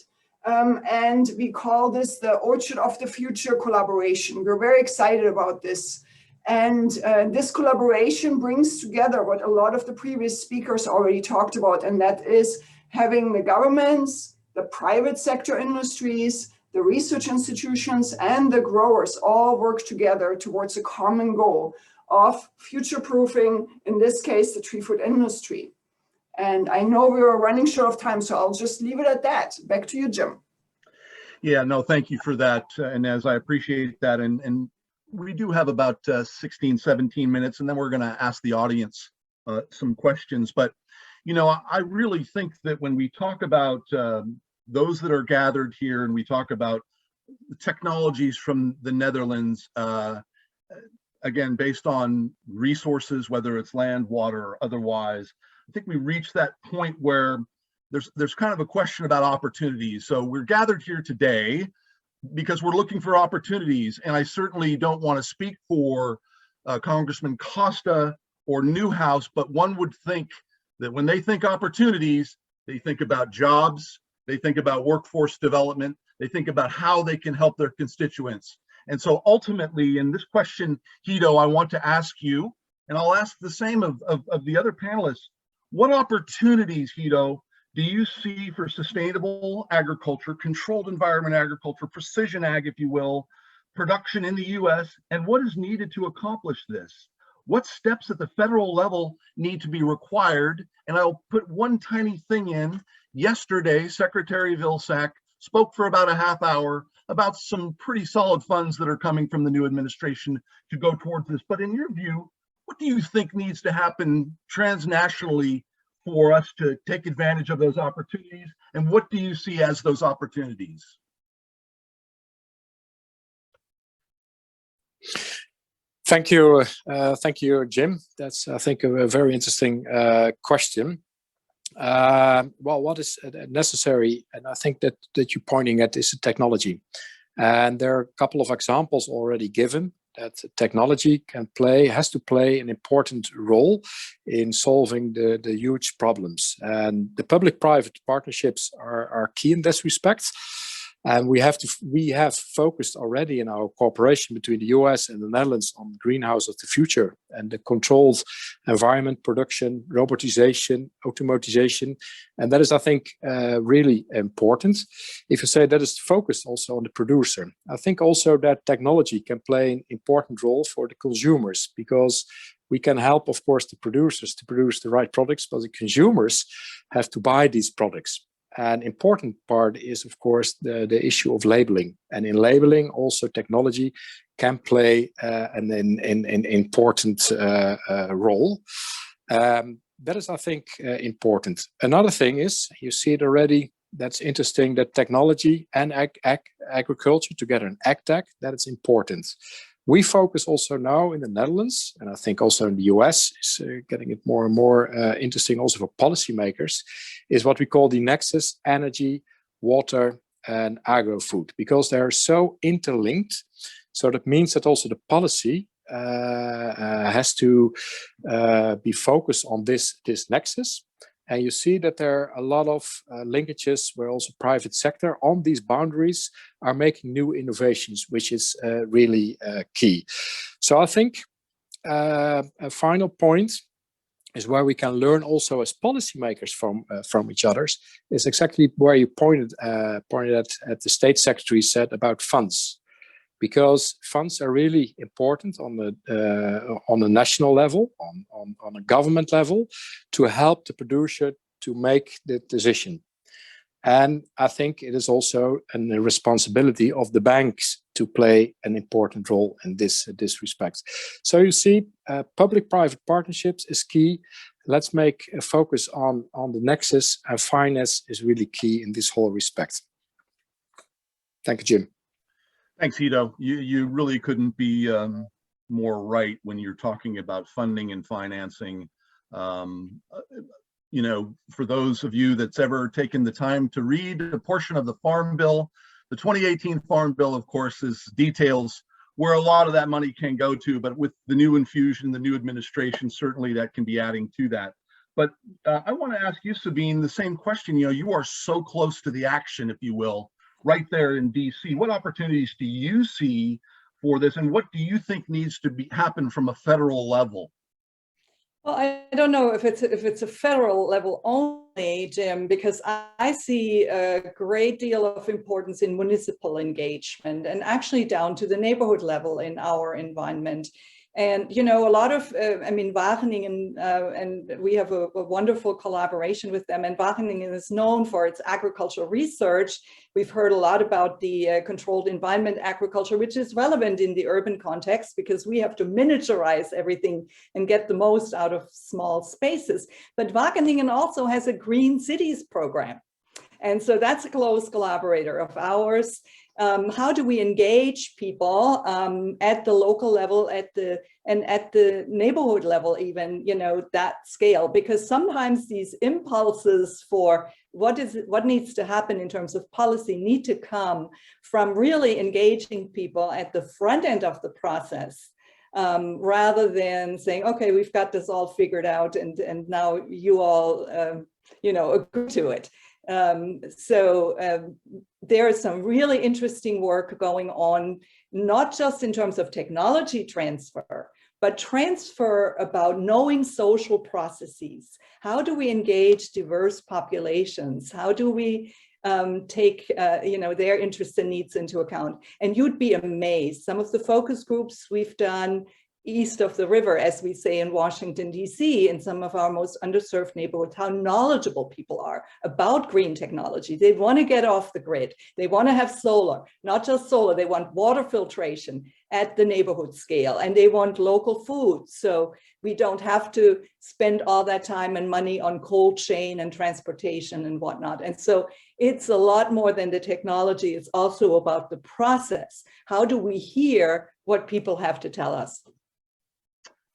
and we call this the Orchard of the Future collaboration. We're very excited about this. And this collaboration brings together what a lot of the previous speakers already talked about, and that is having the governments, the private sector industries, the research institutions, and the growers all work together towards a common goal of future-proofing, in this case, the tree fruit industry. And I know we are running short of time, so I'll just leave it at that. Back to you, Jim. Yeah, no, thank you for that. And as I appreciate that, and we do have about 16, 17 minutes, and then we're gonna ask the audience some questions. But, you know, I really think that when we talk about those that are gathered here, and we talk about the technologies from the Netherlands, again, based on resources, whether it's land, water, or otherwise, I think we reach that point where there's kind of a question about opportunities. So we're gathered here today because we're looking for opportunities, and I certainly don't want to speak for Congressman Costa or Newhouse, but one would think that when they think opportunities, they think about jobs, they think about workforce development, they think about how they can help their constituents. And so ultimately, in this question, Guido, I want to ask you, and I'll ask the same of the other panelists, what opportunities, Guido, do you see for sustainable agriculture, controlled environment agriculture, precision ag, if you will, production in the US, and what is needed to accomplish this? What steps at the federal level need to be required? And I'll put one tiny thing in. Yesterday, Secretary Vilsack spoke for about a half hour about some pretty solid funds that are coming from the new administration to go towards this. But in your view, what do you think needs to happen transnationally for us to take advantage of those opportunities? And what do you see as those opportunities? Thank you, Jim. That's, I think, a very interesting question. Well, what is necessary, and I think that you're pointing at, is the technology. And there are a couple of examples already given that technology has to play an important role in solving the huge problems. And the public-private partnerships are key in this respect. And we have focused already in our cooperation between the US and the Netherlands on greenhouse of the future and the controlled environment production, robotization, automatization. And that is, I think, really important. If you say that is focused also on the producer, I think also that technology can play an important role for the consumers, because we can help, of course, the producers to produce the right products, but the consumers have to buy these products. An important part is, of course, the issue of labeling. And in labeling, also technology can play an important role. That is, I think, important. Another thing is, you see it already, that's interesting, that technology and agriculture together, an AgTech, that is important. We focus also now in the Netherlands, and I think also in the US, is getting it more and more interesting also for policymakers, is what we call the nexus: energy, water, and agro-food, because they are so interlinked. So that means that also the policy has to be focused on this nexus. And you see that there are a lot of linkages where also private sector on these boundaries are making new innovations, which is really key. So I think a final point is where we can learn also as policymakers from each other, is exactly where you pointed at the state secretary said about funds. Because funds are really important on the national level, on a government level, to help the producer to make the decision. And I think it is also a responsibility of the banks to play an important role in this respect. So you see, public-private partnerships is key. Let's make a focus on the nexus, and finance is really key in this whole respect. Thank you, Jim. Thanks, Hito. You really couldn't be more right when you're talking about funding and financing. You know, for those of you that's ever taken the time to read a portion of the Farm Bill, the 2018 Farm Bill, of course, details where a lot of that money can go to, but with the new infusion, the new administration, certainly that can be adding to that. But I want to ask you, Sabine, the same question. You know, you are so close to the action, if you will, right there in DC. What opportunities do you see for this, and what do you think needs to happen from a federal level? Well, I don't know if it's a federal level only, Jim, because I see a great deal of importance in municipal engagement, and actually down to the neighborhood level in our environment. And, you know, a lot of, I mean, Wageningen, and we have a wonderful collaboration with them, and Wageningen is known for its agricultural research. We've heard a lot about the controlled environment agriculture, which is relevant in the urban context because we have to miniaturize everything and get the most out of small spaces. But Wageningen also has a Green Cities program. And so that's a close collaborator of ours. How do we engage people at the local level, at the neighborhood level, even, you know, that scale? Because sometimes these impulses for what needs to happen in terms of policy need to come from really engaging people at the front end of the process, rather than saying, okay, we've got this all figured out, and now you all, you know, agree to it. There is some really interesting work going on, not just in terms of technology transfer, but transfer about knowing social processes. How do we engage diverse populations? How do we take you know, their interests and needs into account? And you'd be amazed. Some of the focus groups we've done east of the river, as we say in Washington, D.C., in some of our most underserved neighborhoods, how knowledgeable people are about green technology. They want to get off the grid. They want to have solar, not just solar. They want water filtration at the neighborhood scale, and they want local food. So we don't have to spend all that time and money on cold chain and transportation and whatnot. And so it's a lot more than the technology. It's also about the process. How do we hear what people have to tell us?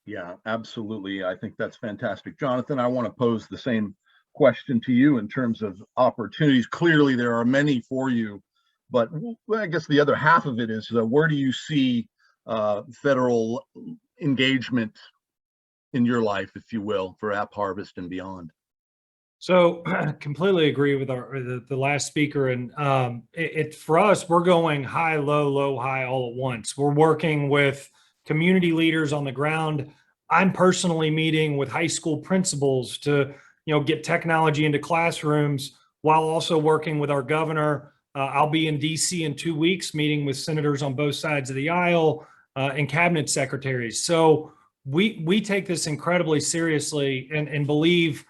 Yeah, absolutely. I think that's fantastic. Jonathan, I want to pose the same question to you in terms of opportunities. Clearly, there are many for you, but I guess the other half of it is where do you see federal engagement in your life, if you will, for App Harvest and beyond? So completely agree with the last speaker. And for us, we're going high, low, high all at once. We're working with community leaders on the ground. I'm personally meeting with high school principals to, you know, get technology into classrooms while also working with our governor. I'll be in DC in 2 weeks, meeting with senators on both sides of the aisle and cabinet secretaries. So we take this incredibly seriously and believe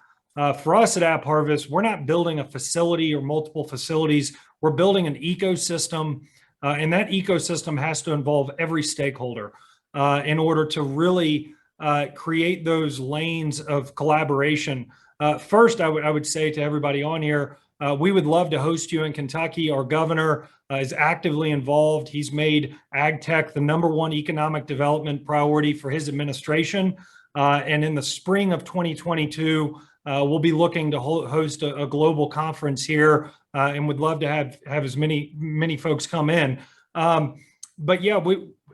for us at App Harvest, we're not building a facility or multiple facilities. We're building an ecosystem, and that ecosystem has to involve every stakeholder in order to really create those lanes of collaboration. First, I would say to everybody on here, we would love to host you in Kentucky. Our governor is actively involved. He's made ag tech the #1 economic development priority for his administration. And in the spring of 2022, we'll be looking to host a global conference here, and would love to have as many folks come in. But yeah,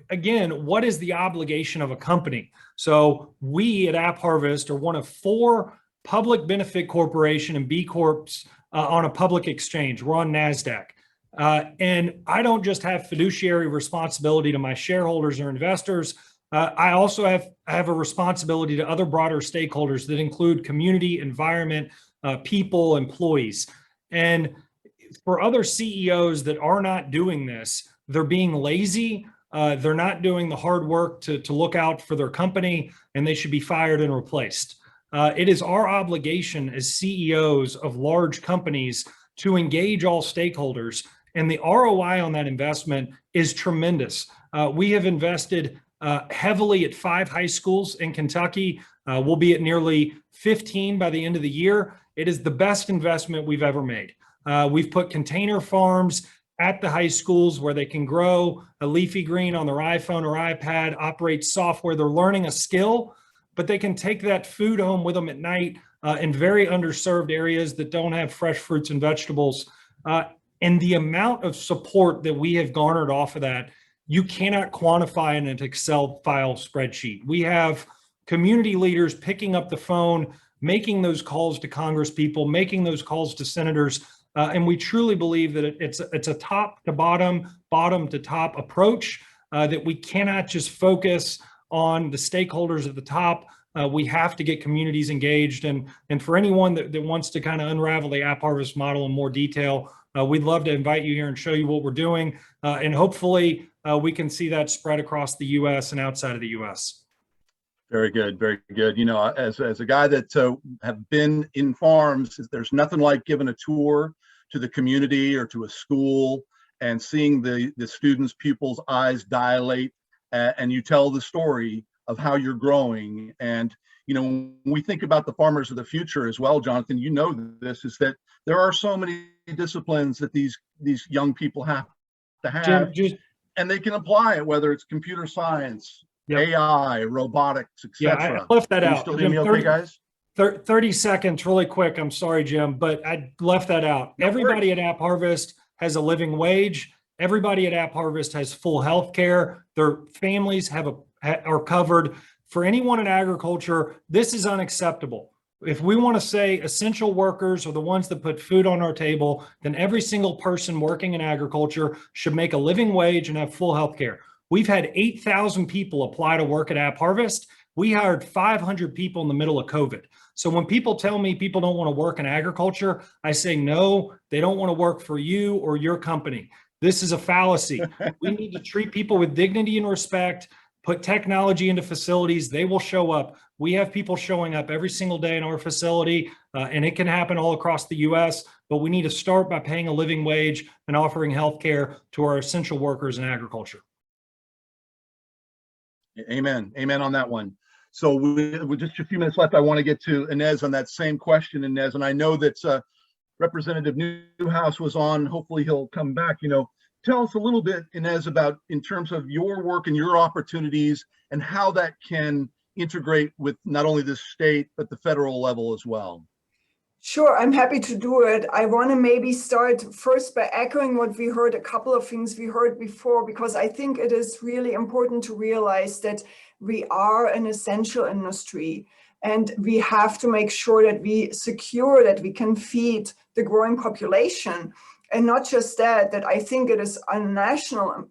again, what is the obligation of a company? So we at AppHarvest are one of 4 public benefit corporation and B Corps on a public exchange. We're on NASDAQ. And I don't just have fiduciary responsibility to my shareholders or investors. I also have a responsibility to other broader stakeholders that include community, environment, people, employees. And for other CEOs that are not doing this, they're being lazy. They're not doing the hard work to look out for their company, and they should be fired and replaced. It is our obligation as CEOs of large companies to engage all stakeholders, and the ROI on that investment is tremendous. We have invested heavily at 5 high schools in Kentucky. We'll be at nearly 15 by the end of the year. It is the best investment we've ever made. We've put container farms at the high schools where they can grow a leafy green on their iPhone or iPad, operate software. They're learning a skill, but they can take that food home with them at night in very underserved areas that don't have fresh fruits and vegetables. And the amount of support that we have garnered off of that, you cannot quantify in an Excel file spreadsheet. We have community leaders picking up the phone, making those calls to Congress people, making those calls to senators. And we truly believe that it's a top to bottom, bottom to top approach, that we cannot just focus on the stakeholders at the top. We have to get communities engaged. And for anyone that wants to kind of unravel the AppHarvest model in more detail, we'd love to invite you here and show you what we're doing. And hopefully we can see that spread across the US and outside of the US. Very good, very good. You know, as a guy that have been in farms, there's nothing like giving a tour to the community or to a school and seeing the students' pupils' eyes dilate, and you tell the story of how you're growing. And, you know, when we think about the farmers of the future as well, Jonathan, you know this, is that there are so many disciplines that these young people have to have, and they can apply it, whether it's computer science, yep, AI, robotics, etc. Yeah, I left that out. You still hear me okay, guys? 30 seconds really quick. I'm sorry, Jim, but I left that out. No Everybody worries. At AppHarvest has a living wage. Everybody at AppHarvest has full health care. Their families are covered. For anyone in agriculture, this is unacceptable. If we want to say essential workers are the ones that put food on our table, then every single person working in agriculture should make a living wage and have full health care. We've had 8,000 people apply to work at AppHarvest. We hired 500 people in the middle of COVID. So when people tell me people don't want to work in agriculture, I say, no, they don't want to work for you or your company. This is a fallacy. We need to treat people with dignity and respect, put technology into facilities. They will show up. We have people showing up every single day in our facility, and it can happen all across the US, but we need to start by paying a living wage and offering healthcare to our essential workers in agriculture. Amen. Amen on that one. So with just a few minutes left, I want to get to Inez on that same question, Inez. And I know that Representative Newhouse was on. Hopefully he'll come back. You know, tell us a little bit, Inez, about in terms of your work and your opportunities and how that can integrate with not only the state, but the federal level as well. Sure, I'm happy to do it. I want to maybe start first by echoing what we heard, a couple of things we heard before, because I think it is really important to realize that we are an essential industry, and we have to make sure that we secure that we can feed the growing population. And not just that, that I think it is a national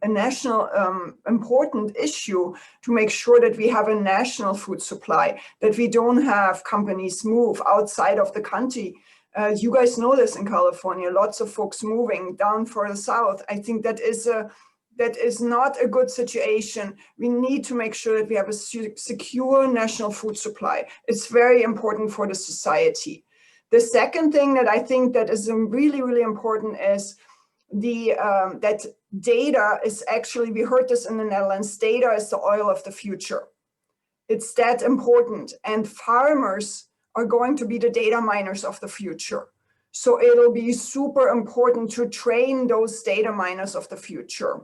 important issue to make sure that we have a national food supply, that we don't have companies move outside of the country. You guys know this in California, lots of folks moving down further south. I think that is not a good situation. We need to make sure that we have a secure national food supply. It's very important for the society. The second thing that I think that is really, really important is that data is actually, we heard this in the Netherlands, data is the oil of the future. It's that important, and farmers are going to be the data miners of the future. So it'll be super important to train those data miners of the future.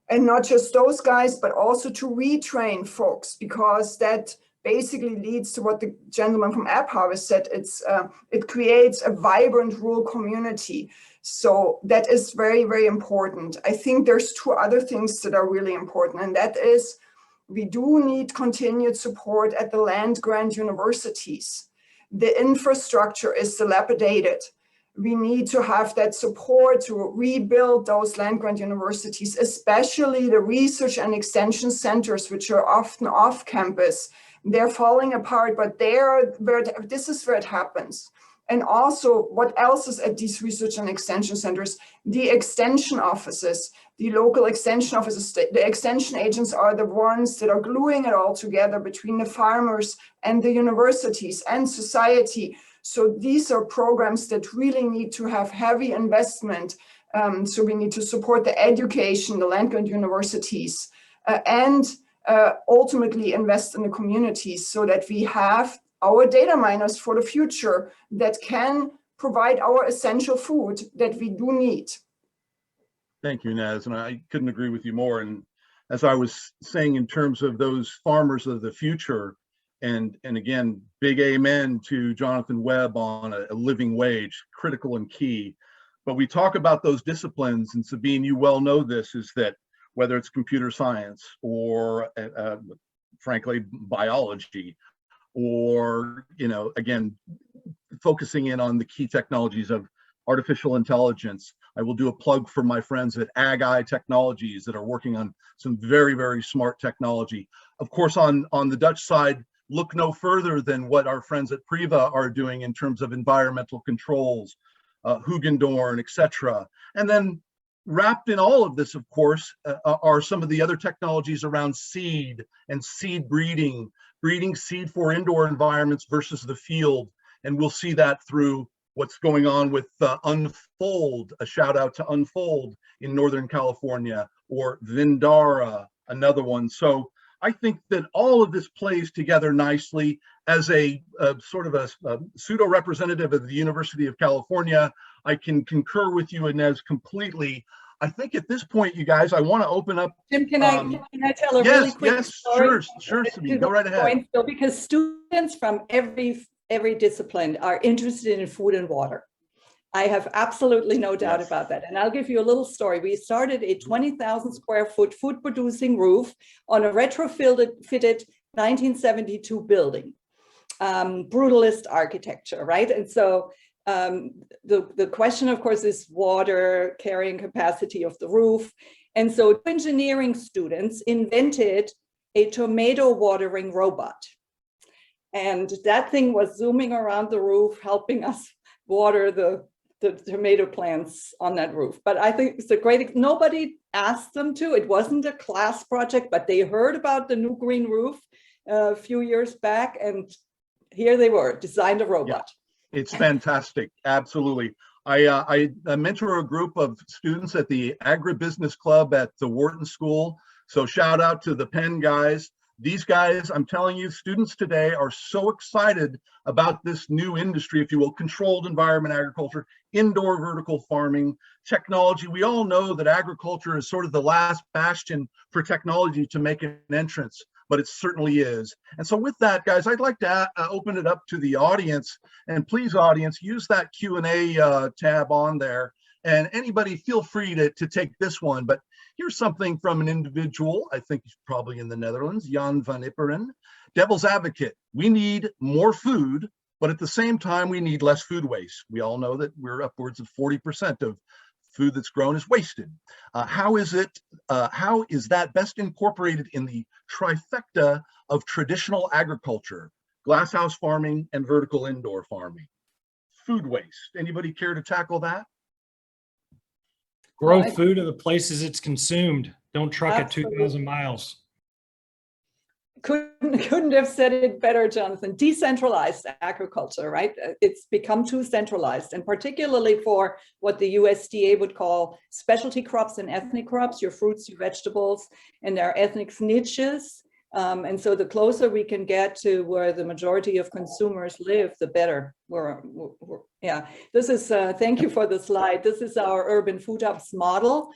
And not just those guys, but also to retrain folks, because that basically leads to what the gentleman from App Harvest said. It creates a vibrant rural community. So that is very, very important. I think there's two other things that are really important, and that is we do need continued support at the land-grant universities. The infrastructure is dilapidated. We need to have that support to rebuild those land-grant universities, especially the research and extension centers, which are often off campus. They're falling apart, but this is where it happens. And also, what else is at these research and extension centers? The extension offices, the local extension offices, the extension agents are the ones that are gluing it all together between the farmers and the universities and society. So these are programs that really need to have heavy investment. So we need to support the education, the land-grant universities, and ultimately invest in the communities so that we have our data miners for the future that can provide our essential food that we do need. Thank you, Naz, and I couldn't agree with you more. And as I was saying, in terms of those farmers of the future, and again, big amen to Jonathan Webb on a living wage, critical and key. But we talk about those disciplines, and Sabine, you well know this, is that whether it's computer science or frankly, biology, or, again, focusing in on the key technologies of artificial intelligence. I will do a plug for my friends at Ag-I Technologies that are working on some very, very smart technology. Of course, on the Dutch side, look no further than what our friends at Priva are doing in terms of environmental controls, Hugendorn, etc. And then wrapped in all of this, of course, are some of the other technologies around seed and seed breeding seed for indoor environments versus the field. And we'll see that through what's going on with Unfold, a shout out to Unfold in Northern California, or Vindara, another one. So I think that all of this plays together nicely. As a sort of a pseudo representative of the University of California, I can concur with you, Inez, completely. I think at this point, you guys, I want to open up. Jim, can I tell a really quick story? Sure, Sabine, go right ahead. Because students from every discipline are interested in food and water. I have absolutely no doubt about that. And I'll give you a little story. We started a 20,000 square foot food producing roof on a retrofitted 1972 building. Brutalist architecture, right? And so the question, of course, is water carrying capacity of the roof. And so engineering students invented a tomato watering robot. And that thing was zooming around the roof, helping us water the tomato plants on that roof. But I think it's a great, nobody asked them to. It wasn't a class project, but they heard about the new green roof a few years back, and here they were, designed a robot. Yeah, it's fantastic, absolutely. I mentor a group of students at the Agribusiness Club at the Wharton School. So shout out to the Penn guys. These guys, I'm telling you, students today are so excited about this new industry, if you will, controlled environment agriculture, indoor vertical farming, technology. We all know that agriculture is sort of the last bastion for technology to make an entrance, but it certainly is. And so with that, guys, I'd like to open it up to the audience. And please, audience, use that Q&A tab on there. And anybody feel free to take this one. But here's something from an individual, I think he's probably in the Netherlands, Jan van Ipperen. Devil's advocate, we need more food, but at the same time, we need less food waste. We all know that we're upwards of 40% of food that's grown is wasted. How is that best incorporated in the trifecta of traditional agriculture, glasshouse farming and vertical indoor farming? Food waste, anybody care to tackle that? Grow food in the places it's consumed. Don't truck it 2,000 miles. Couldn't have said it better, Jonathan. Decentralized agriculture, right? It's become too centralized, and particularly for what the USDA would call specialty crops and ethnic crops, your fruits, your vegetables, and their ethnic niches. And so the closer we can get to where the majority of consumers live, the better. Yeah, this is, thank you for the slide. This is our urban food hubs model,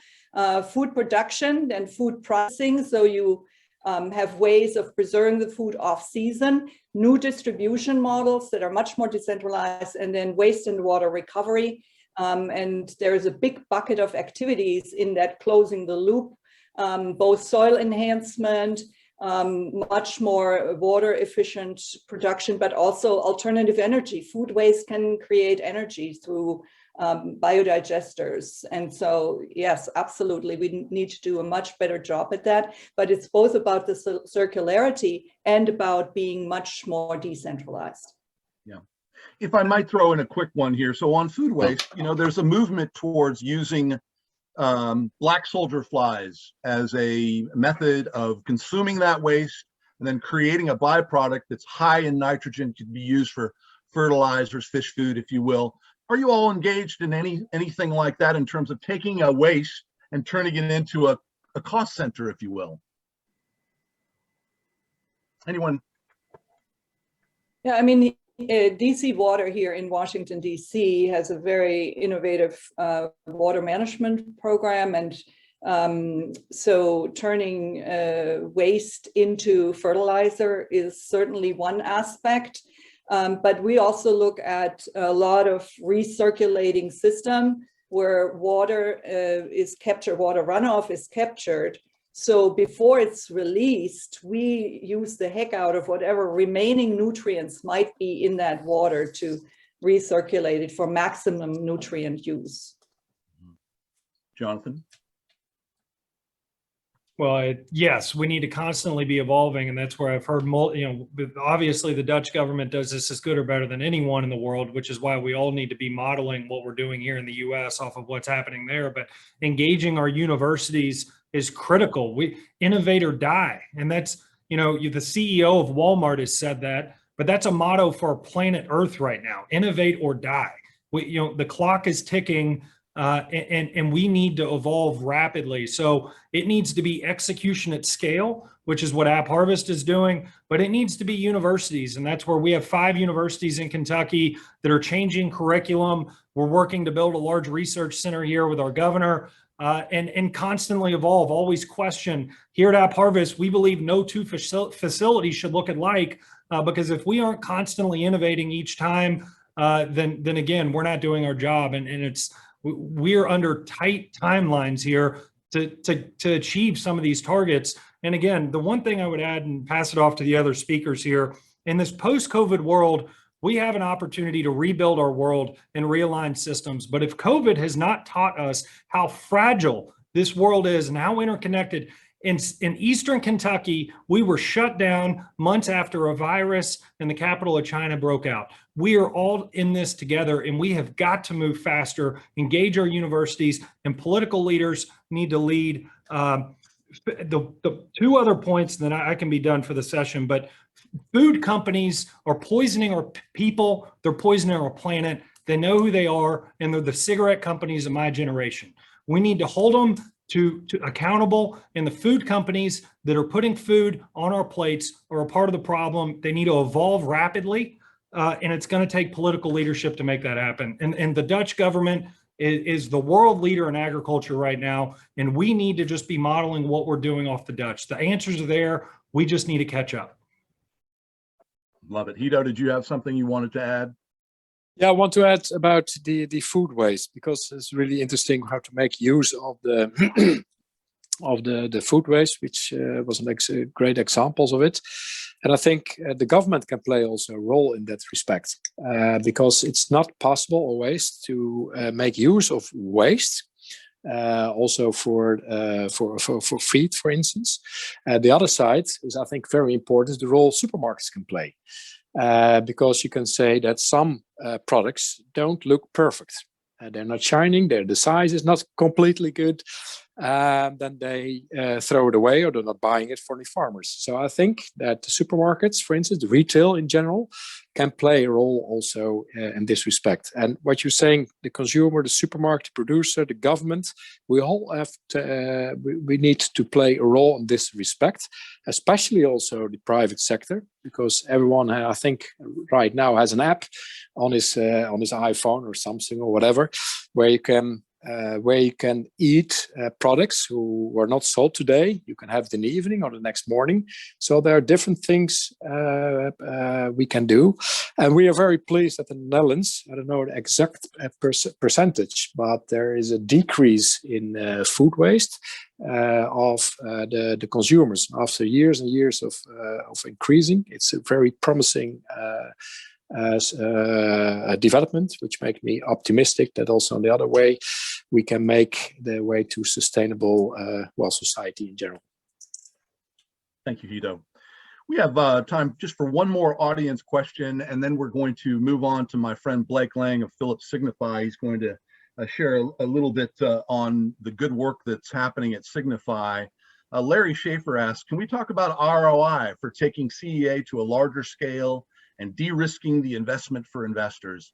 food production and food processing. So you have ways of preserving the food off season, new distribution models that are much more decentralized, and then waste and water recovery. And there is a big bucket of activities in that closing the loop, both soil enhancement, much more water efficient production, but also alternative energy. Food waste can create energy through biodigesters. And so, yes, absolutely, we need to do a much better job at that. But it's both about the circularity and about being much more decentralized. Yeah. If I might throw in a quick one here. So on food waste, you know, there's a movement towards using black soldier flies as a method of consuming that waste and then creating a byproduct that's high in nitrogen, could be used for fertilizers, fish food, if you will. Are you all engaged in anything like that in terms of taking a waste and turning it into a cost center, if you will? Anyone? Yeah, I mean, DC Water here in Washington, DC has a very innovative water management program. And so turning waste into fertilizer is certainly one aspect. But we also look at a lot of recirculating system where water is captured, water runoff is captured. So before it's released, we use the heck out of whatever remaining nutrients might be in that water to recirculate it for maximum nutrient use. Jonathan? Well, yes, we need to constantly be evolving, and that's where I've heard, obviously the Dutch government does this as good or better than anyone in the world, which is why we all need to be modeling what we're doing here in the US off of what's happening there. But engaging our universities is critical. We innovate or die. And that's, the CEO of Walmart has said that, but that's a motto for planet Earth right now: innovate or die. The clock is ticking. And we need to evolve rapidly. So it needs to be execution at scale, which is what App Harvest is doing, but it needs to be universities. And that's where we have 5 universities in Kentucky that are changing curriculum. We're working to build a large research center here with our governor, and constantly evolve, always question. Here at App Harvest, we believe no 2 facilities should look alike, because if we aren't constantly innovating each time, then again, we're not doing our job. And we're under tight timelines here to achieve some of these targets. And again, the one thing I would add and pass it off to the other speakers here, in this post-COVID world, we have an opportunity to rebuild our world and realign systems. But if COVID has not taught us how fragile this world is and how interconnected, in Eastern Kentucky, we were shut down months after a virus and the capital of China broke out. We are all in this together, and we have got to move faster, engage our universities, and political leaders need to lead. The 2 other points, then I can be done for the session, but food companies are poisoning our people, they're poisoning our planet, they know who they are, and they're the cigarette companies of my generation. We need to hold them to accountable, and the food companies that are putting food on our plates are a part of the problem. They need to evolve rapidly, and it's going to take political leadership to make that happen. And the Dutch government is the world leader in agriculture right now, and we need to just be modeling what we're doing off the Dutch. The answers are there. We just need to catch up. Love it. Hito, did you have something you wanted to add? Yeah, I want to add about the food waste, because it's really interesting how to make use of the of the food waste, which was great examples of it. And I think the government can play also a role in that respect, because it's not possible always to make use of waste, also for feed, for instance. The other side is, I think, very important, the role supermarkets can play. Because you can say that some products don't look perfect. They're not shining, the size is not completely good. Then they throw it away, or they're not buying it for the farmers. So I think that the supermarkets, for instance, the retail in general, can play a role also in this respect. And what you're saying, the consumer, the supermarket, the producer, the government, we all have to, we need to play a role in this respect, especially also the private sector, because everyone, I think, right now has an app on his iPhone or Samsung or whatever, where you can where you can eat products who were not sold today. You can have it in the evening or the next morning. So there are different things we can do. And we are very pleased that in the Netherlands, I don't know the exact percentage, but there is a decrease in food waste of the consumers after years and years of increasing. It's a very promising development, which makes me optimistic that also on the other way, we can make the way to sustainable, society in general. Thank you, Guido. We have time just for one more audience question, and then we're going to move on to my friend Blake Lang of Philips Signify. He's going to share a little bit on the good work that's happening at Signify. Larry Schaefer asks, can we talk about ROI for taking CEA to a larger scale and de-risking the investment for investors?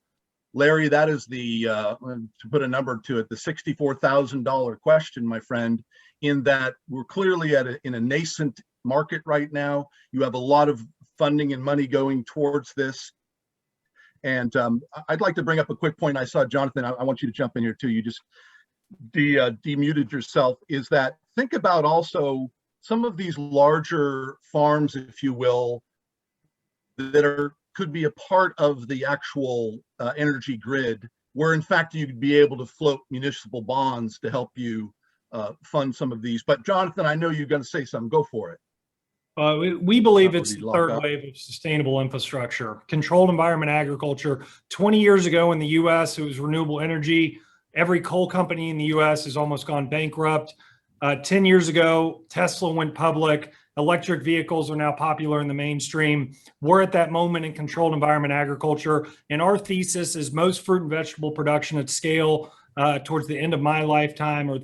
Larry, that is the, to put a number to it, the $64,000 question, my friend, in that we're clearly in a nascent market right now. You have a lot of funding and money going towards this. And I'd like to bring up a quick point. I saw Jonathan, I want you to jump in here too. You just demuted yourself, is that think about also some of these larger farms, if you will, that could be a part of the actual energy grid, where in fact you'd be able to float municipal bonds to help you fund some of these. But Jonathan, I know you're going to say something. Go for it. We believe it's the third wave of sustainable infrastructure. Controlled environment agriculture. 20 years ago in the US, it was renewable energy. Every coal company in the US has almost gone bankrupt. 10 years ago, Tesla went public. Electric vehicles are now popular in the mainstream. We're at that moment in controlled environment agriculture. And our thesis is most fruit and vegetable production at scale towards the end of my lifetime, or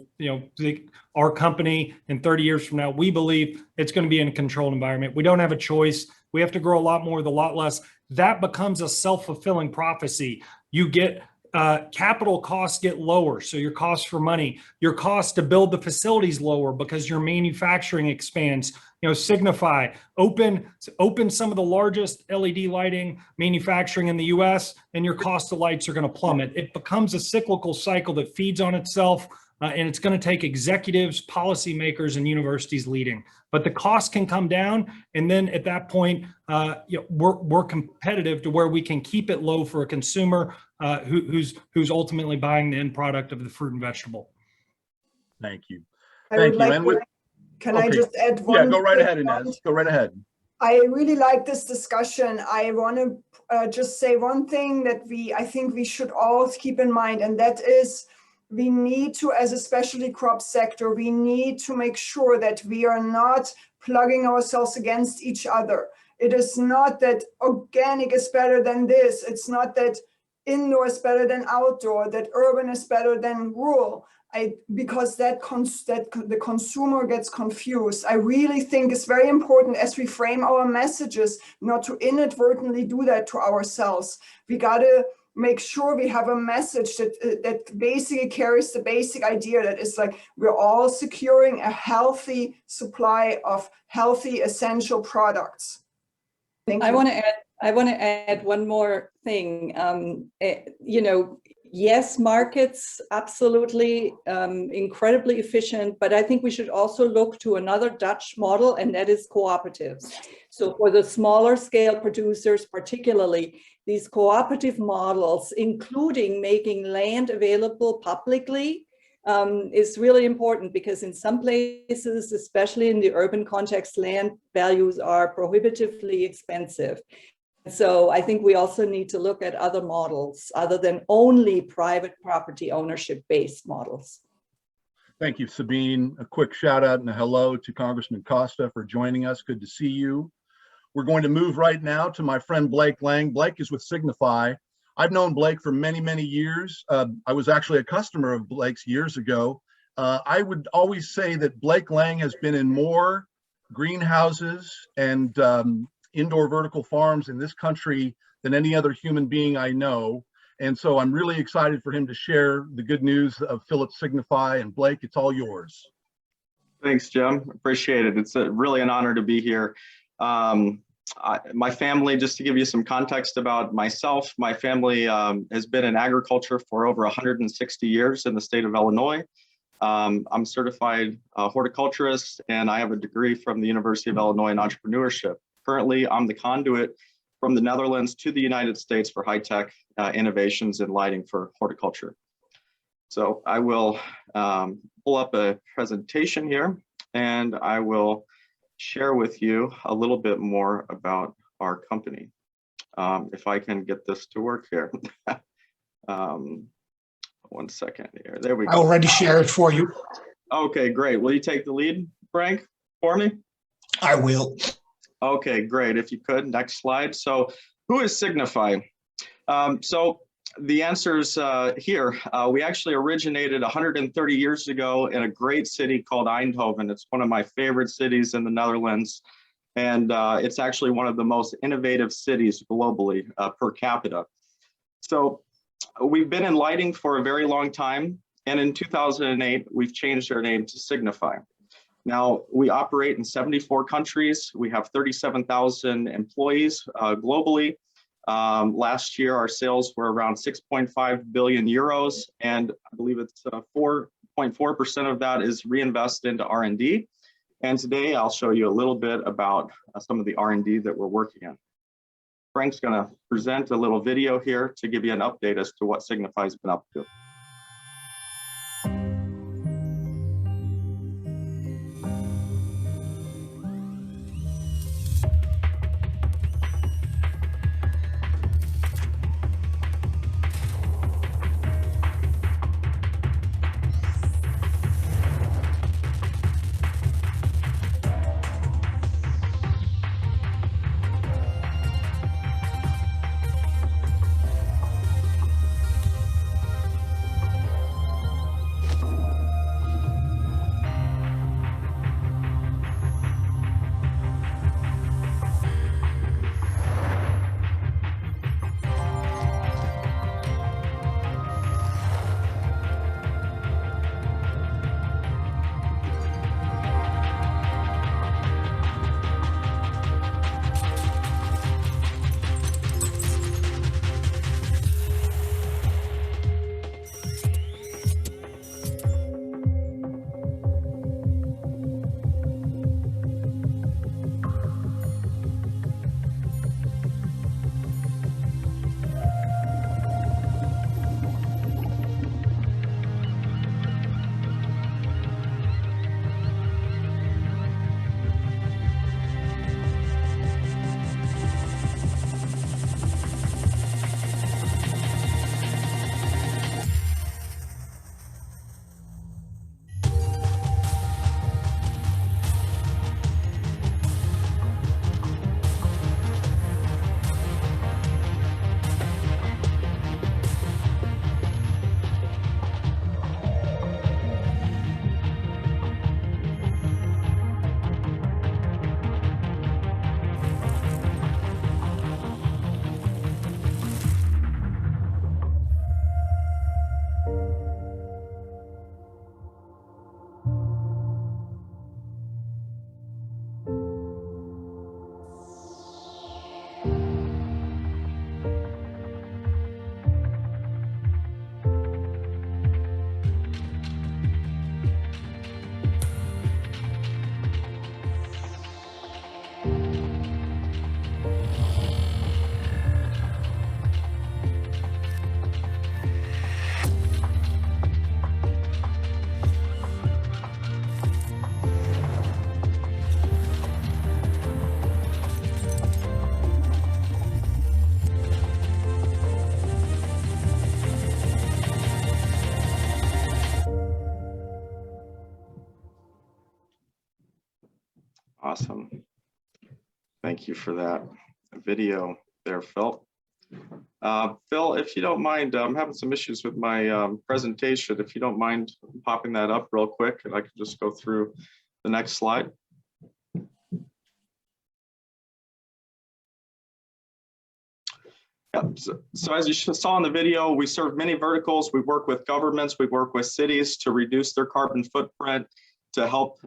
our company in 30 years from now, we believe it's going to be in a controlled environment. We don't have a choice. We have to grow a lot more with a lot less. That becomes a self-fulfilling prophecy. You get capital costs get lower, so your cost for money, your cost to build the facilities lower because your manufacturing expands. Signify, open some of the largest LED lighting manufacturing in the US, and your cost of lights are going to plummet. It becomes a cyclical cycle that feeds on itself, and it's going to take executives, policymakers, and universities leading. But the cost can come down, and then at that point, we're competitive to where we can keep it low for a consumer who's ultimately buying the end product of the fruit and vegetable. Thank you. Thank you. Can I just add one? Yeah, go right ahead, Inez. Go right ahead. I really like this discussion. I want to just say one thing that I think we should all keep in mind, and that is we need to, as a specialty crop sector, we need to make sure that we are not plugging ourselves against each other. It is not that organic is better than this. It's not that indoor is better than outdoor, that urban is better than rural. Because the consumer gets confused. I really think it's very important as we frame our messages not to inadvertently do that to ourselves. We got to make sure we have a message that basically carries the basic idea that it's like we're all securing a healthy supply of healthy essential products. Thank you. I want to add one more thing. Yes, markets, absolutely, incredibly efficient, but I think we should also look to another Dutch model, and that is cooperatives. So for the smaller scale producers, particularly, these cooperative models, including making land available publicly, is really important, because in some places, especially in the urban context, land values are prohibitively expensive. So I think we also need to look at other models other than only private property ownership based models. Thank you, Sabine. A quick shout out and a hello to Congressman Costa for joining us. Good to see you. We're going to move right now to my friend Blake Lang. Blake is with Signify. I've known Blake for many, many years. I was actually a customer of Blake's years ago. I would always say that Blake Lang has been in more greenhouses and indoor vertical farms in this country than any other human being I know. And so I'm really excited for him to share the good news of Philips Signify. And Blake, it's all yours. Thanks, Jim. Appreciate it. It's really an honor to be here. My family, just to give you some context about myself, my family has been in agriculture for over 160 years in the state of Illinois. I'm certified horticulturist, and I have a degree from the University of Illinois in entrepreneurship. Currently, I'm the conduit from the Netherlands to the United States for high-tech innovations in lighting for horticulture. So I will pull up a presentation here, and I will share with you a little bit more about our company. If I can get this to work here. 1 second here. There we go. I already shared it for you. Okay, great. Will you take the lead, Frank, for me? I will. Okay, great. If you could, next slide. So who is Signify? So the answer's here. We actually originated 130 years ago in a great city called Eindhoven. It's one of my favorite cities in the Netherlands. And it's actually one of the most innovative cities globally per capita. So we've been in lighting for a very long time. And in 2008, we've changed our name to Signify. Now, we operate in 74 countries. We have 37,000 employees globally. Last year, our sales were around 6.5 billion euros, and I believe it's 4.4% of that is reinvested into R&D. And today, I'll show you a little bit about some of the R&D that we're working on. Frank's going to present a little video here to give you an update as to what Signify's been up to. Awesome. Thank you for that video there, Phil. Phil, if you don't mind, I'm having some issues with my presentation. If you don't mind popping that up real quick, and I can just go through the next slide. Yeah, so as you saw in the video, we serve many verticals. We work with governments, we work with cities to reduce their carbon footprint, to help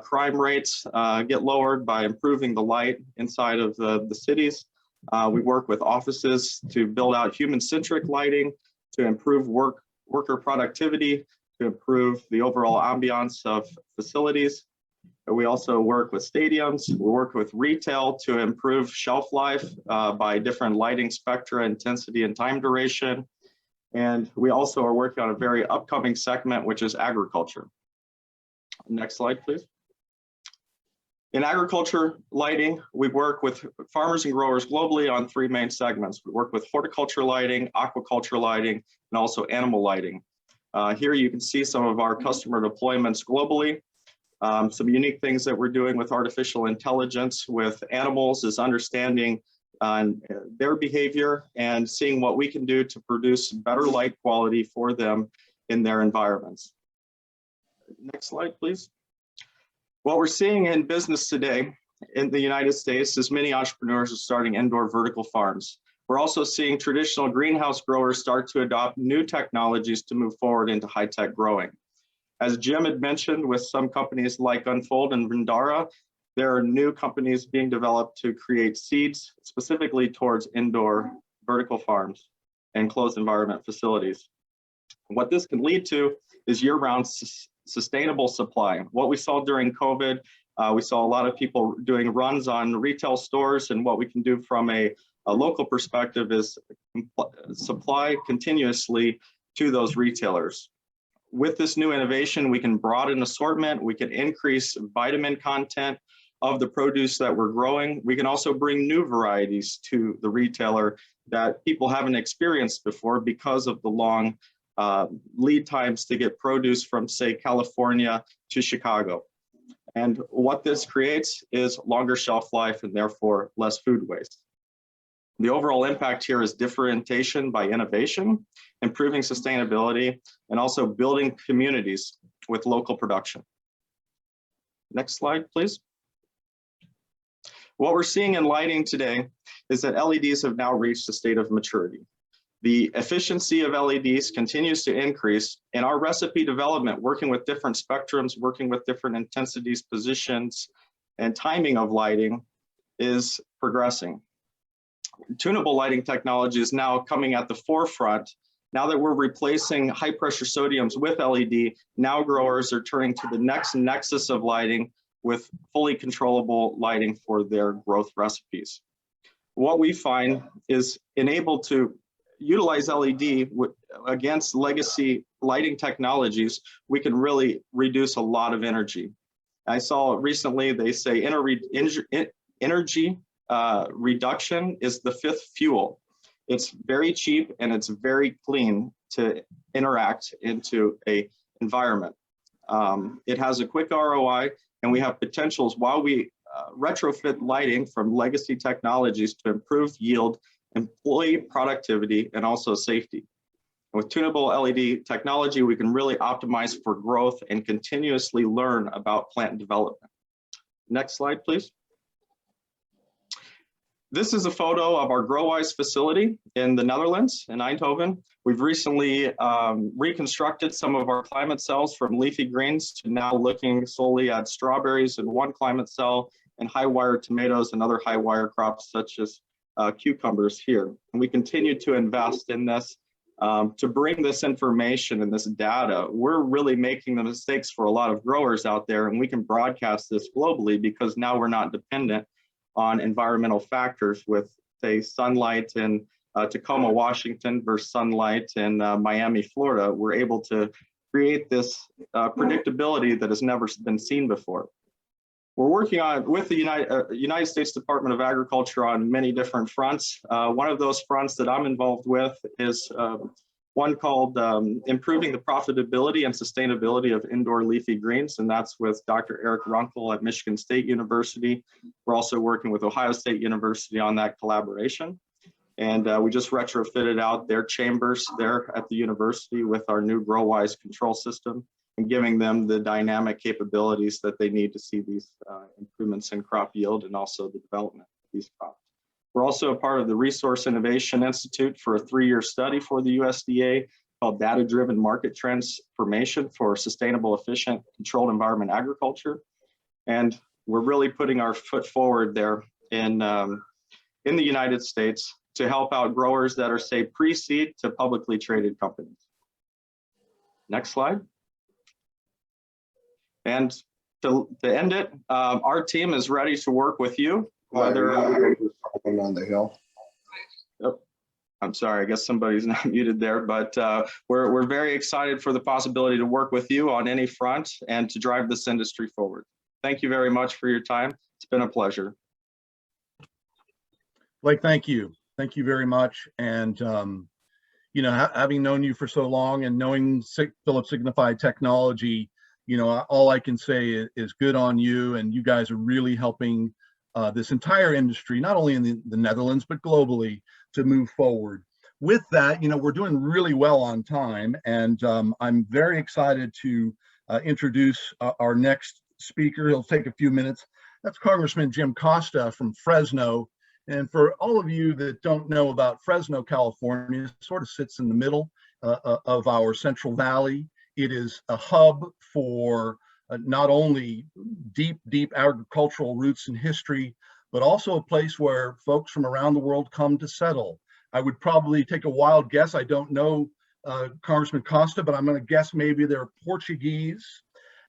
crime rates get lowered by improving the light inside of the cities. We work with offices to build out human-centric lighting, to improve worker productivity, to improve the overall ambiance of facilities. We also work with stadiums. We work with retail to improve shelf life by different lighting spectra, intensity, and time duration. And we also are working on a very upcoming segment, which is agriculture. Next slide, please. In agriculture lighting, we work with farmers and growers globally on 3 main segments. We work with horticulture lighting, aquaculture lighting, and also animal lighting. Here you can see some of our customer deployments globally. Some unique things that we're doing with artificial intelligence with animals is understanding their behavior and seeing what we can do to produce better light quality for them in their environments. Next slide, please. What we're seeing in business today in the United States is many entrepreneurs are starting indoor vertical farms. We're also seeing traditional greenhouse growers start to adopt new technologies to move forward into high-tech growing. As Jim had mentioned, with some companies like Unfold and Vindara, there are new companies being developed to create seeds specifically towards indoor vertical farms and closed environment facilities. What this can lead to is year-round sustainable supply. What we saw during COVID, we saw a lot of people doing runs on retail stores, and what we can do from a local perspective is supply continuously to those retailers. With this new innovation, we can broaden assortment, we can increase vitamin content of the produce that we're growing. We can also bring new varieties to the retailer that people haven't experienced before because of the long lead times to get produce from, say, California to Chicago. And what this creates is longer shelf life and therefore less food waste. The overall impact here is differentiation by innovation, improving sustainability, and also building communities with local production. Next slide, please. What we're seeing in lighting today is that LEDs have now reached a state of maturity. The efficiency of LEDs continues to increase, and our recipe development, working with different spectrums, working with different intensities, positions, and timing of lighting is progressing. Tunable lighting technology is now coming at the forefront. Now that we're replacing high pressure sodiums with LED, now growers are turning to the next nexus of lighting with fully controllable lighting for their growth recipes. What we find is enabled to utilize LED against legacy lighting technologies, we can really reduce a lot of energy. I saw recently they say energy reduction is the 5th fuel. It's very cheap and it's very clean to interact into an environment. It has a quick ROI, and we have potentials while we retrofit lighting from legacy technologies to improve yield, employee productivity, and also safety. With tunable LED technology, we can really optimize for growth and continuously learn about plant development. Next slide, please. This is a photo of our GrowWise facility in the Netherlands, in Eindhoven. We've recently reconstructed some of our climate cells from leafy greens to now looking solely at strawberries in one climate cell and high wire tomatoes and other high wire crops such as cucumbers here. And we continue to invest in this to bring this information and this data. We're really making the mistakes for a lot of growers out there, and we can broadcast this globally because now we're not dependent on environmental factors with, say, sunlight in Tacoma, Washington versus sunlight in Miami, Florida. We're able to create this predictability that has never been seen before. We're working on with the United States Department of Agriculture on many different fronts. One of those fronts that I'm involved with is one called Improving the Profitability and Sustainability of Indoor Leafy Greens, and that's with Dr. Eric Runkle at Michigan State University. We're also working with Ohio State University on that collaboration. And we just retrofitted out their chambers there at the university with our new GrowWise control system and giving them the dynamic capabilities that they need to see these improvements in crop yield and also the development of these crops. We're also a part of the Resource Innovation Institute for a 3-year study for the USDA called Data-Driven Market Transformation for Sustainable, Efficient, Controlled Environment Agriculture. And we're really putting our foot forward there in the United States to help out growers that are, say, pre-seed to publicly traded companies. Next slide. And to end it, our team is ready to work with you. Whether on the hill. Oh, I'm sorry, I guess somebody's not muted there, but we're very excited for the possibility to work with you on any front and to drive this industry forward. Thank you very much for your time. It's been a pleasure. Blake, thank you. Thank you very much. And, you know, having known you for so long and knowing Philips Signify Technology, you know, all I can say is good on you. And you guys are really helping this entire industry, not only in the Netherlands, but globally, to move forward. With that, you know, we're doing really well on time. And I'm very excited to introduce our next speaker. He'll take a few minutes. That's Congressman Jim Costa from Fresno. And for all of you that don't know about Fresno, California, it sort of sits in the middle of our Central Valley. It is a hub for not only deep agricultural roots and history, but also a place where folks from around the world come to settle. I would probably take a wild guess. I don't know Congressman Costa, but I'm going to guess maybe they're Portuguese,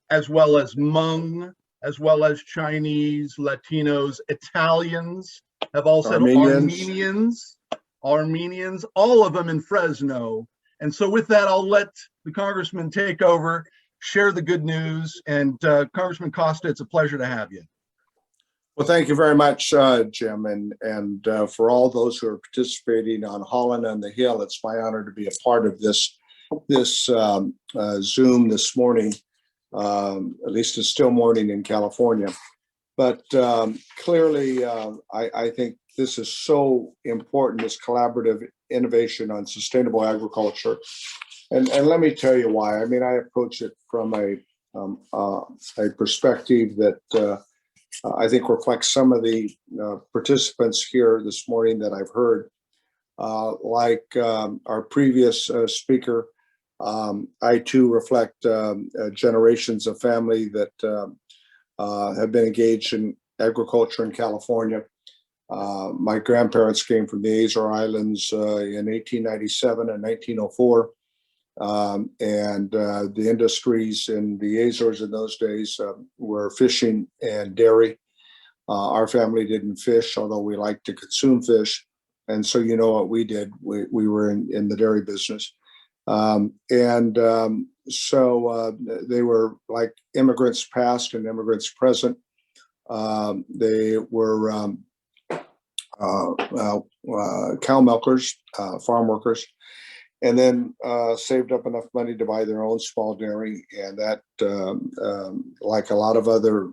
as well as Hmong, as well as Chinese, Latinos, Italians, have all said Armenians, all of them in Fresno. And so with that, I'll let the Congressman take over, share the good news. And Congressman Costa, it's a pleasure to have you. Well, thank you very much, Jim. And for all those who are participating on Holland on the Hill, it's my honor to be a part of this Zoom this morning. At least it's still morning in California. But clearly, I think this is so important, this collaborative innovation on sustainable agriculture. And let me tell you why. I mean, I approach it from a perspective that I think reflects some of the participants here this morning that I've heard. Like our previous speaker, I too reflect generations of family that have been engaged in agriculture in California. My grandparents came from the Azore Islands in 1897 and 1904. And the industries in the Azores in those days were fishing and dairy. Our family didn't fish, although we liked to consume fish. And so you know what we did, we were in the dairy business. So they were like immigrants past and immigrants present. They were cow milkers, farm workers, and then saved up enough money to buy their own small dairy. And that, like a lot of other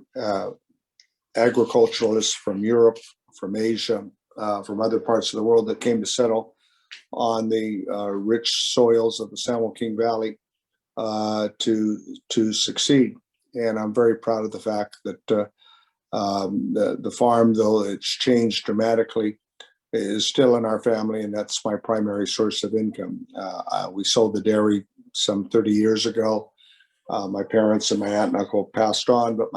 agriculturalists from Europe, from Asia, from other parts of the world that came to settle on the rich soils of the San Joaquin Valley to succeed. And I'm very proud of the fact that the farm, though it's changed dramatically, is still in our family, and that's my primary source of income. We sold the dairy some 30 years ago. My parents and my aunt and uncle passed on, but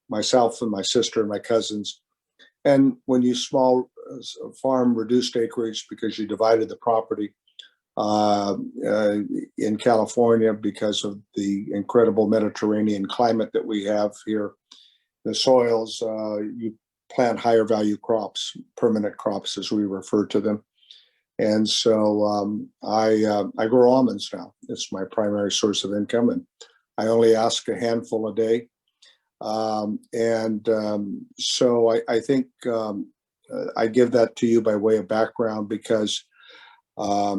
myself and my sister and my cousins. And when you small farm reduced acreage because you divided the property in California because of the incredible Mediterranean climate that we have here, the soils, you plant higher value crops, permanent crops as we refer to them. And so I grow almonds now. It's my primary source of income, and I only ask a handful a day. So I think I give that to you by way of background because I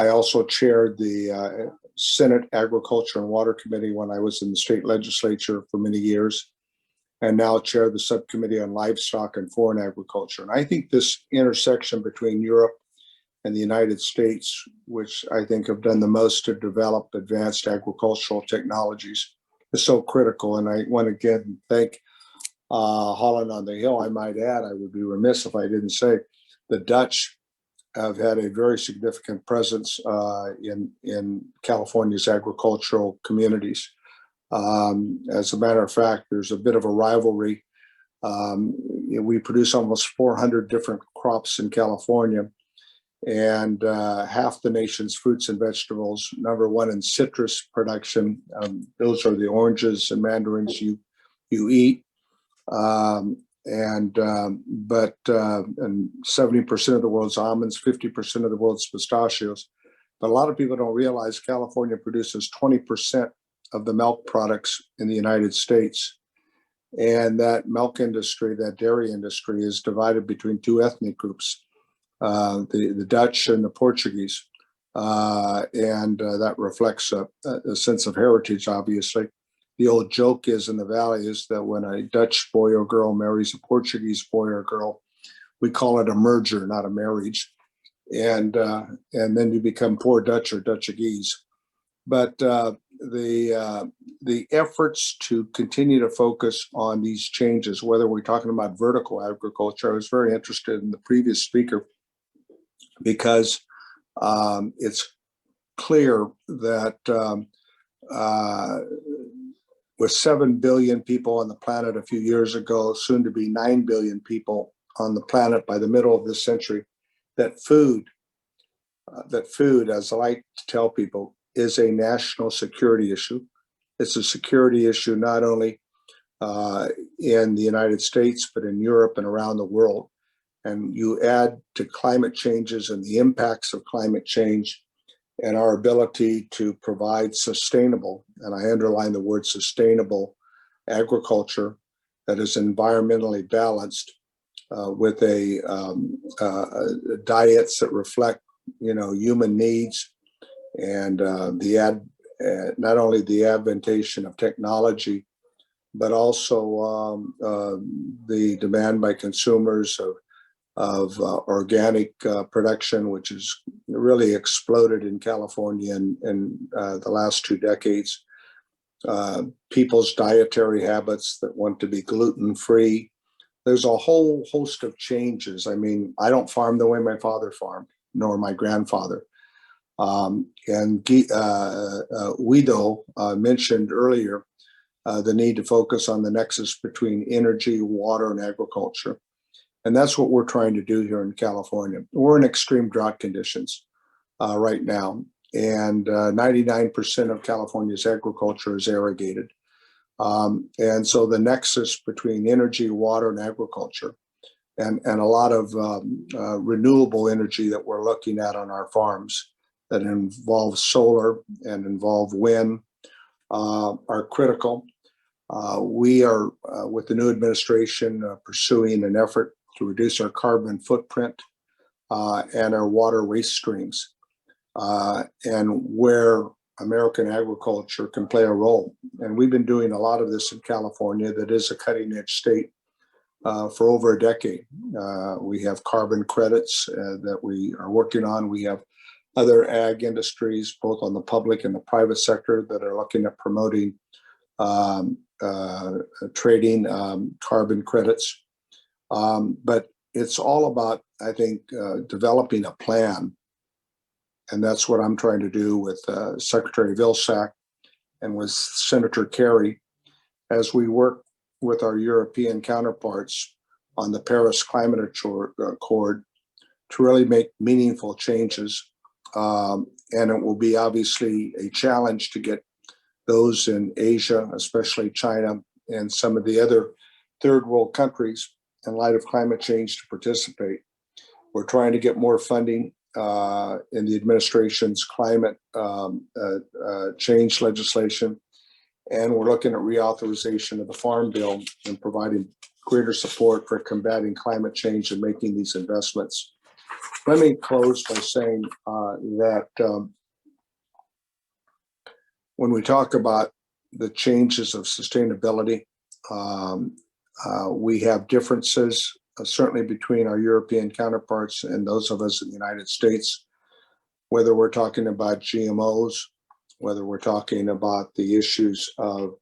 also chaired the Senate Agriculture and Water Committee when I was in the state legislature for many years, and now chair the subcommittee on livestock and foreign agriculture. And I think this intersection between Europe and the United States, which I think have done the most to develop advanced agricultural technologies, is so critical. And I want to again thank Holland on the Hill. I might add, I would be remiss if I didn't say the Dutch have had a very significant presence in California's agricultural communities. As a matter of fact, there's a bit of a rivalry. We produce almost 400 different crops in California, and half the nation's fruits and vegetables, number 1 in citrus production. Those are the oranges and mandarins you eat. And 70% of the world's almonds, 50% of the world's pistachios. But a lot of people don't realize California produces 20% of the milk products in the United States. And that milk industry, that dairy industry, is divided between 2 ethnic groups, the Dutch and the Portuguese. And that reflects a sense of heritage, obviously. The old joke is in the Valley is that when a Dutch boy or girl marries a Portuguese boy or girl, we call it a merger, not a marriage. And then you become poor Dutch or Dutchagese. But the efforts to continue to focus on these changes, whether we're talking about vertical agriculture, I was very interested in the previous speaker, because it's clear that with 7 billion people on the planet a few years ago, soon to be 9 billion people on the planet by the middle of this century, that food, as I like to tell people, is a national security issue. It's a security issue not only in the United States, but in Europe and around the world. And you add to climate changes and the impacts of climate change and our ability to provide sustainable, and I underline the word sustainable, agriculture that is environmentally balanced with diets that reflect, human needs, and not only the adaptation of technology, but also the demand by consumers of organic production, which has really exploded in California in the last 2 decades. People's dietary habits that want to be gluten-free. There's a whole host of changes. I mean, I don't farm the way my father farmed, nor my grandfather. And Guido mentioned earlier the need to focus on the nexus between energy, water, and agriculture. And that's what we're trying to do here in California. We're in extreme drought conditions right now, and 99% of California's agriculture is irrigated. And so the nexus between energy, water, and agriculture, and a lot of renewable energy that we're looking at on our farms that involve solar and involve wind are critical. We are, with the new administration, pursuing an effort to reduce our carbon footprint and our water waste streams, and where American agriculture can play a role. And we've been doing a lot of this in California, that is a cutting edge state, for over a decade. We have carbon credits that we are working on. We have other ag industries, both on the public and the private sector, that are looking at promoting trading carbon credits. But it's all about, I think, developing a plan. And that's what I'm trying to do with Secretary Vilsack and with Senator Kerry, as we work with our European counterparts on the Paris Climate Accord to really make meaningful changes. And it will be obviously a challenge to get those in Asia, especially China and some of the other third world countries, in light of climate change, to participate. We're trying to get more funding in the administration's climate change legislation. And we're looking at reauthorization of the Farm Bill and providing greater support for combating climate change and making these investments. Let me close by saying that when we talk about the changes of sustainability, we have differences, certainly between our European counterparts and those of us in the United States, whether we're talking about GMOs, whether we're talking about the issues of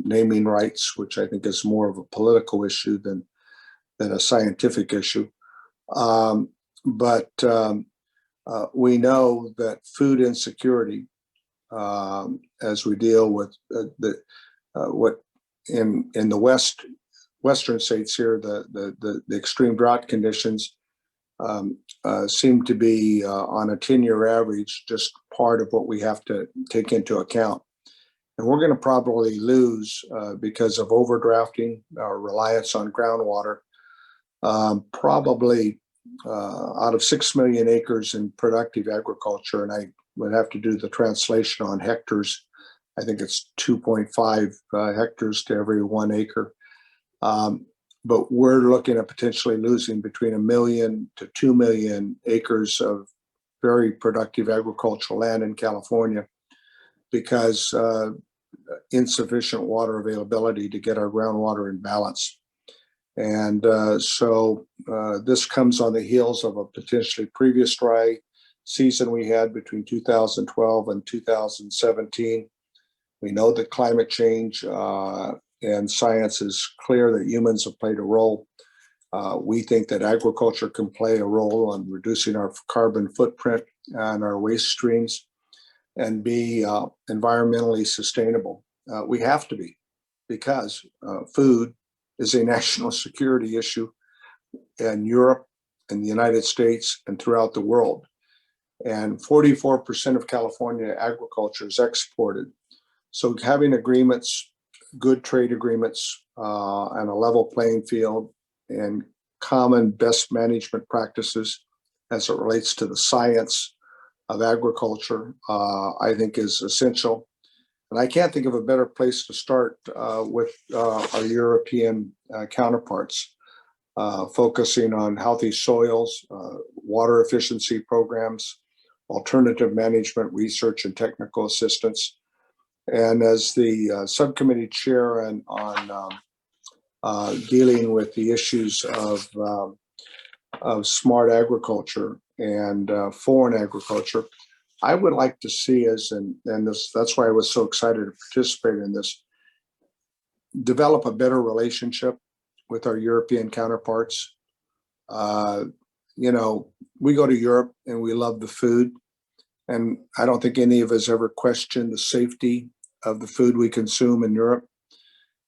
naming rights, which I think is more of a political issue than a scientific issue. but we know that food insecurity, as we deal with what in the western states here, the extreme drought conditions seem to be on a 10-year average, just part of what we have to take into account. And we're going to probably lose because of overdrafting, our reliance on groundwater, probably out of 6 million acres in productive agriculture, and I would have to do the translation on hectares. I think it's 2.5 hectares to every 1 acre. But we're looking at potentially losing between 1 million to 2 million acres of very productive agricultural land in California because insufficient water availability to get our groundwater in balance. And so this comes on the heels of a potentially previous dry season we had between 2012 and 2017. We know that climate change and science is clear that humans have played a role. We think that agriculture can play a role in reducing our carbon footprint and our waste streams and be environmentally sustainable. We have to be, because food is a national security issue in Europe, in the United States, and throughout the world. And 44% of California agriculture is exported. So having agreements, good trade agreements, and a level playing field and common best management practices as it relates to the science of agriculture, I think is essential. And I can't think of a better place to start with our European counterparts, focusing on healthy soils, water efficiency programs, alternative management research and technical assistance. And as the subcommittee chair on dealing with the issues of smart agriculture and foreign agriculture, I would like to see us, and that's why I was so excited to participate in this, develop a better relationship with our European counterparts. You know, we go to Europe and we love the food, and I don't think any of us ever question the safety of the food we consume in Europe.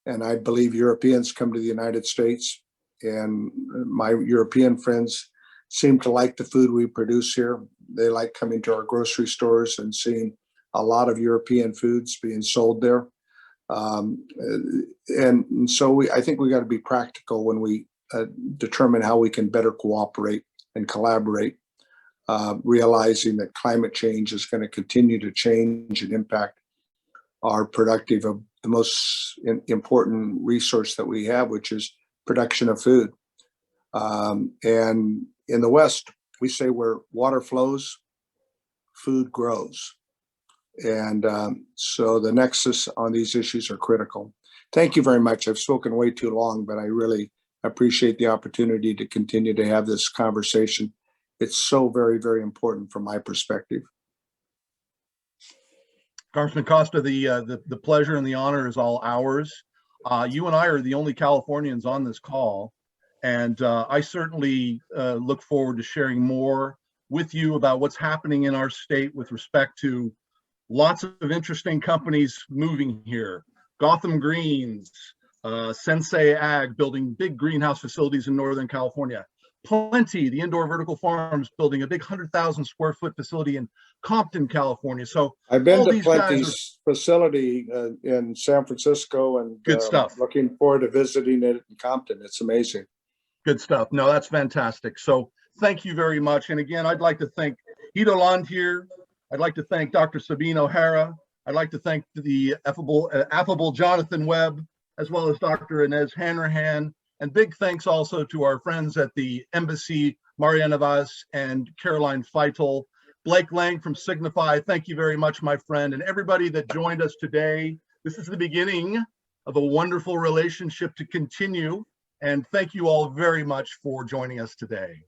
And I believe Europeans come to the United States, and my European friends seem to like the food we produce here. They like coming to our grocery stores and seeing a lot of European foods being sold there. And so I think we got to be practical when we determine how we can better cooperate and collaborate, realizing that climate change is going to continue to change and impact our productive, the most important resource that we have, which is production of food. And in the West, we say where water flows, food grows. And so the nexus on these issues are critical. Thank you very much. I've spoken way too long, but I really appreciate the opportunity to continue to have this conversation. It's so very, very important from my perspective. Congressman Costa, the pleasure and the honor is all ours. You and I are the only Californians on this call, and I certainly look forward to sharing more with you about what's happening in our state with respect to lots of interesting companies moving here. Gotham Greens, Sensei Ag building big greenhouse facilities in Northern California. Plenty, the indoor vertical farms, building a big 100,000 square foot facility in Compton, California. So I've been to Plenty's facility in San Francisco, and good stuff. Looking forward to visiting it in Compton. It's amazing. Good stuff. No, that's fantastic. So thank you very much. And again, I'd like to thank Guido Land here. I'd like to thank Dr. Sabine O'Hara. I'd like to thank the affable Jonathan Webb, as well as Dr. Inez Hanrahan. And big thanks also to our friends at the Embassy, Mariana Vaz and Caroline Feitel. Blake Lang from Signify, thank you very much, my friend, and everybody that joined us today. This is the beginning of a wonderful relationship to continue. And thank you all very much for joining us today.